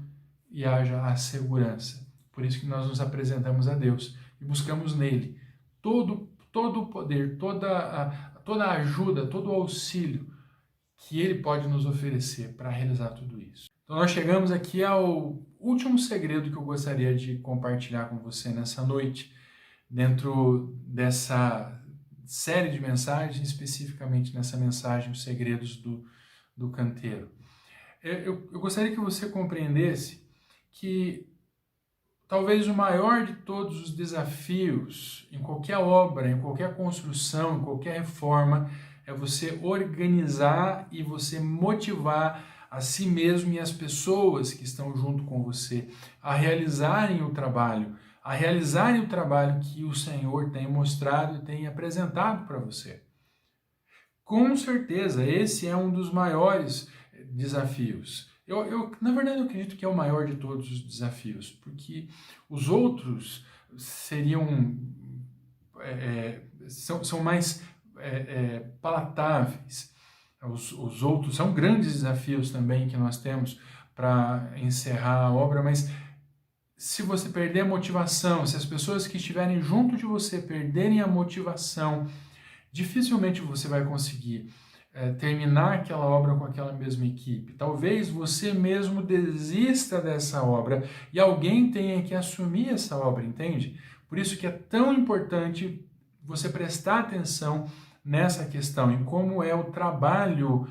e haja a segurança. Por isso que nós nos apresentamos a Deus e buscamos nele todo o poder, toda a ajuda, todo o auxílio que ele pode nos oferecer para realizar tudo isso. Então nós chegamos aqui ao último segredo que eu gostaria de compartilhar com você nessa noite, dentro série de mensagens, especificamente nessa mensagem, Os Segredos do Canteiro. Eu gostaria que você compreendesse que talvez o maior de todos os desafios em qualquer obra, em qualquer construção, em qualquer reforma, é você organizar e você motivar a si mesmo e as pessoas que estão junto com você a realizarem o trabalho que o Senhor tem mostrado e tem apresentado para você. Com certeza, esse é um dos maiores desafios. Na verdade, eu acredito que é o maior de todos os desafios, porque os outros seriam são mais palatáveis. Os outros são grandes desafios também que nós temos para encerrar a obra, mas se você perder a motivação, se as pessoas que estiverem junto de você perderem a motivação, dificilmente você vai conseguir terminar aquela obra com aquela mesma equipe. Talvez você mesmo desista dessa obra e alguém tenha que assumir essa obra, entende? Por isso que é tão importante você prestar atenção nessa questão, em como é o trabalho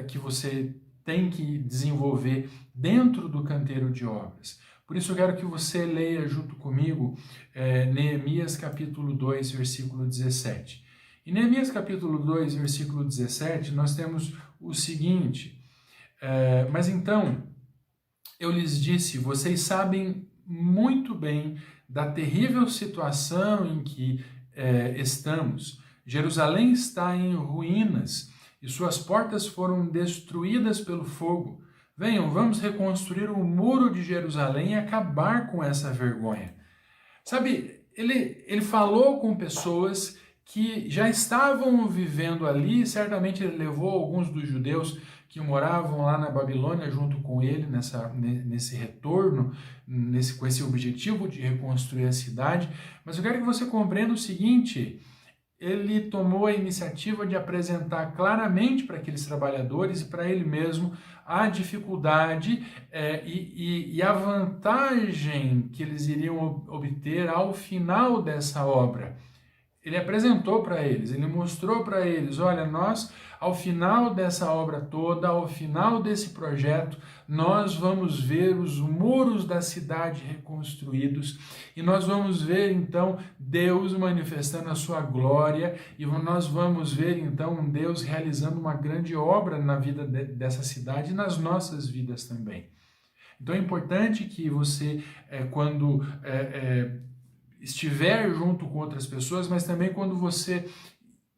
que você tem que desenvolver dentro do canteiro de obras. Por isso eu quero que você leia junto comigo Neemias capítulo 2, versículo 17. Em Neemias capítulo 2, versículo 17, nós temos o seguinte: mas então eu lhes disse, vocês sabem muito bem da terrível situação em que estamos. Jerusalém está em ruínas e suas portas foram destruídas pelo fogo. Venham, vamos reconstruir o muro de Jerusalém e acabar com essa vergonha. Sabe, ele falou com pessoas que já estavam vivendo ali, certamente ele levou alguns dos judeus que moravam lá na Babilônia junto com ele, nesse retorno, com esse objetivo de reconstruir a cidade. Mas eu quero que você compreenda o seguinte: ele tomou a iniciativa de apresentar claramente para aqueles trabalhadores e para ele mesmo a dificuldade e a vantagem que eles iriam obter ao final dessa obra. Ele apresentou para eles, ele mostrou para eles, olha, nós, ao final dessa obra toda, ao final desse projeto, nós vamos ver os muros da cidade reconstruídos e nós vamos ver, então, Deus manifestando a sua glória e nós vamos ver, então, Deus realizando uma grande obra na vida dessa cidade e nas nossas vidas também. Então é importante que você, quando estiver junto com outras pessoas, mas também quando você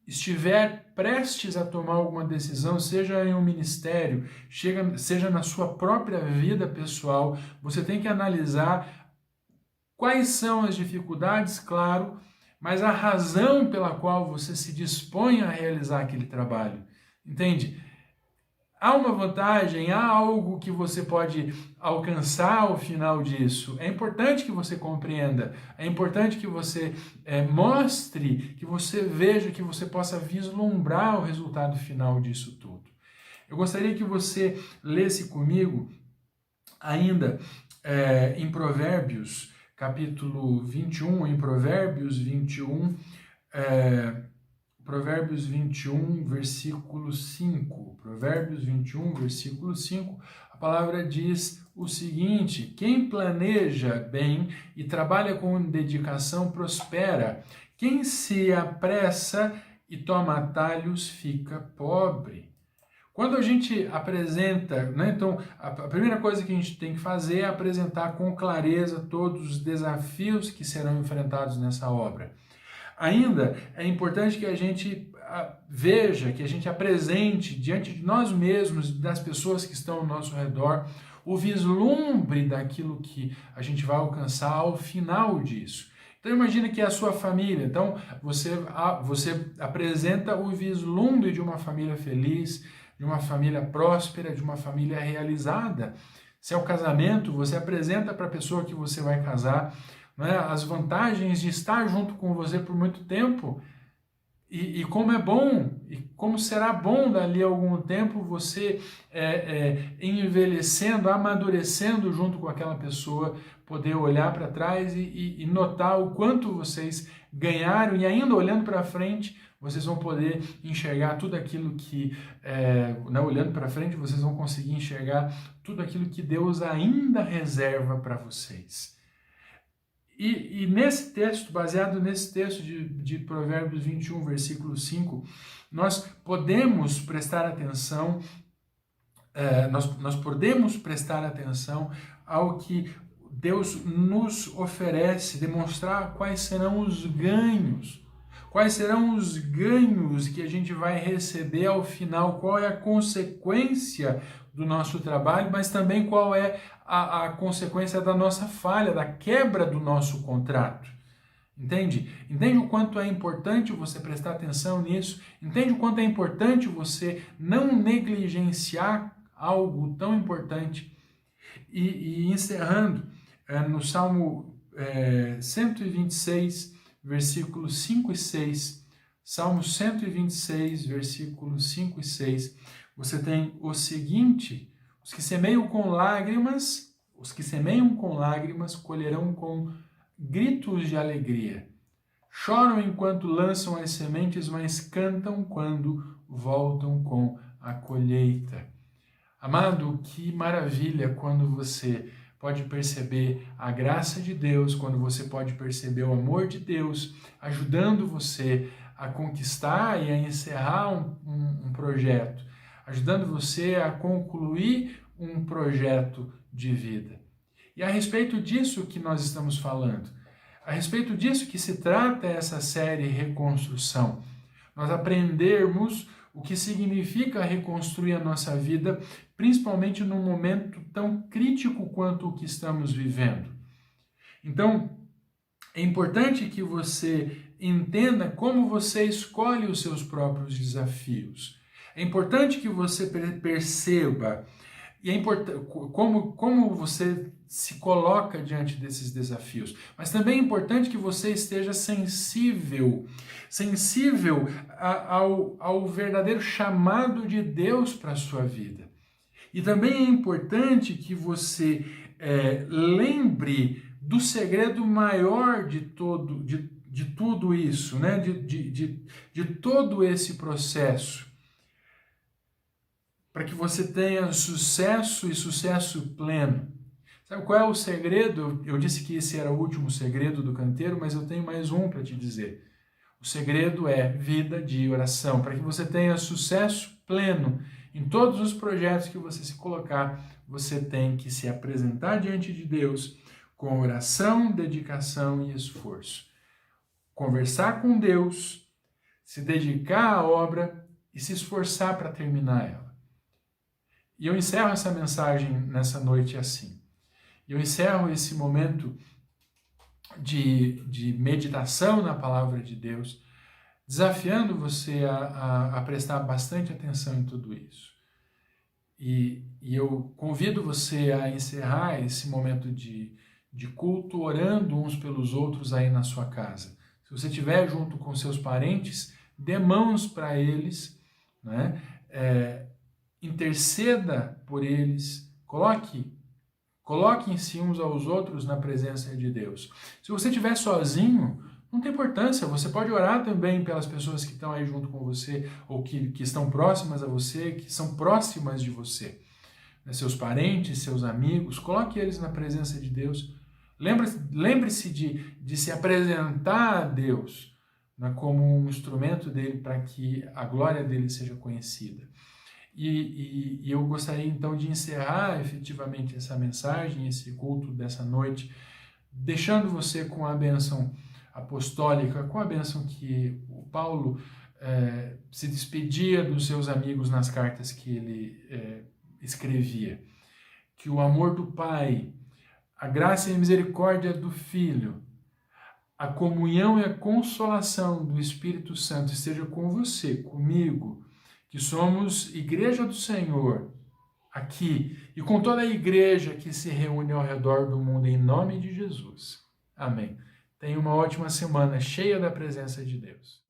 estiver prestes a tomar alguma decisão, seja em um ministério, seja na sua própria vida pessoal, você tem que analisar quais são as dificuldades, claro, mas a razão pela qual você se dispõe a realizar aquele trabalho. Entende? Há uma vantagem, há algo que você pode alcançar ao final disso. É importante que você compreenda, é importante que você mostre, que você veja, que você possa vislumbrar o resultado final disso tudo. Eu gostaria que você lesse comigo ainda em Provérbios, capítulo 21, em Provérbios 21, Provérbios 21, versículo 5. Provérbios 21, versículo 5, a palavra diz o seguinte: quem planeja bem e trabalha com dedicação prospera. Quem se apressa e toma atalhos fica pobre. Quando a gente apresenta, então, a primeira coisa que a gente tem que fazer é apresentar com clareza todos os desafios que serão enfrentados nessa obra. Ainda é importante que a gente veja, que a gente apresente diante de nós mesmos e das pessoas que estão ao nosso redor o vislumbre daquilo que a gente vai alcançar ao final disso. Então imagine que é a sua família, então você apresenta o vislumbre de uma família feliz, de uma família próspera, de uma família realizada. Se é o casamento, você apresenta para a pessoa que você vai casar as vantagens de estar junto com você por muito tempo e como é bom e como será bom dali a algum tempo você envelhecendo, amadurecendo junto com aquela pessoa, poder olhar para trás e notar o quanto vocês ganharam, e ainda olhando para frente, vocês vão poder enxergar tudo aquilo que, olhando para frente, vocês vão conseguir enxergar tudo aquilo que Deus ainda reserva para vocês. E nesse texto, baseado nesse texto de Provérbios 21, versículo 5, nós podemos prestar atenção, nós podemos prestar atenção ao que Deus nos oferece, demonstrar quais serão os ganhos que a gente vai receber ao final, qual é a consequência do nosso trabalho, mas também qual é a consequência da nossa falha, da quebra do nosso contrato. Entende? Entende o quanto é importante você prestar atenção nisso? Entende o quanto é importante você não negligenciar algo tão importante? E encerrando, no Salmo 126, versículos 5 e 6, Salmo 126, versículos 5 e 6, você tem o seguinte: os que semeiam com lágrimas colherão com gritos de alegria. Choram enquanto lançam as sementes, mas cantam quando voltam com a colheita. Amado, que maravilha quando você pode perceber a graça de Deus, quando você pode perceber o amor de Deus ajudando você a conquistar e a encerrar um projeto, ajudando você a concluir um projeto de vida. E a respeito disso que nós estamos falando, a respeito disso que se trata essa série Reconstrução, nós aprendermos o que significa reconstruir a nossa vida, principalmente num momento tão crítico quanto o que estamos vivendo. Então, é importante que você entenda como você escolhe os seus próprios desafios. É importante que você perceba e é importante como você se coloca diante desses desafios. Mas também é importante que você esteja sensível ao verdadeiro chamado de Deus para a sua vida. E também é importante que você lembre do segredo maior de tudo isso, né? de todo esse processo, para que você tenha sucesso e sucesso pleno. Sabe qual é o segredo? Eu disse que esse era o último segredo do canteiro, mas eu tenho mais um para te dizer. O segredo é vida de oração, para que você tenha sucesso pleno em todos os projetos que você se colocar. Você tem que se apresentar diante de Deus com oração, dedicação e esforço. Conversar com Deus, se dedicar à obra e se esforçar para terminar ela. E eu encerro essa mensagem nessa noite assim. Eu encerro esse momento de meditação na palavra de Deus, desafiando você a prestar bastante atenção em tudo isso. E eu convido você a encerrar esse momento de culto orando uns pelos outros aí na sua casa. Se você estiver junto com seus parentes, dê mãos para eles, né? Interceda por eles, coloquem-se uns aos outros na presença de Deus. Se você estiver sozinho, não tem importância, você pode orar também pelas pessoas que estão aí junto com você, ou que estão próximas a você, que são próximas de você. Seus parentes, seus amigos, coloque eles na presença de Deus. Lembre-se de se apresentar a Deus, né, como um instrumento dele para que a glória dele seja conhecida. E eu gostaria então de encerrar efetivamente essa mensagem, esse culto dessa noite, deixando você com a bênção apostólica, com a bênção que o Paulo se despedia dos seus amigos nas cartas que ele escrevia. Que o amor do Pai, a graça e a misericórdia do Filho, a comunhão e a consolação do Espírito Santo esteja com você, comigo, que somos Igreja do Senhor, aqui, e com toda a igreja que se reúne ao redor do mundo, em nome de Jesus. Amém. Tenha uma ótima semana, cheia da presença de Deus.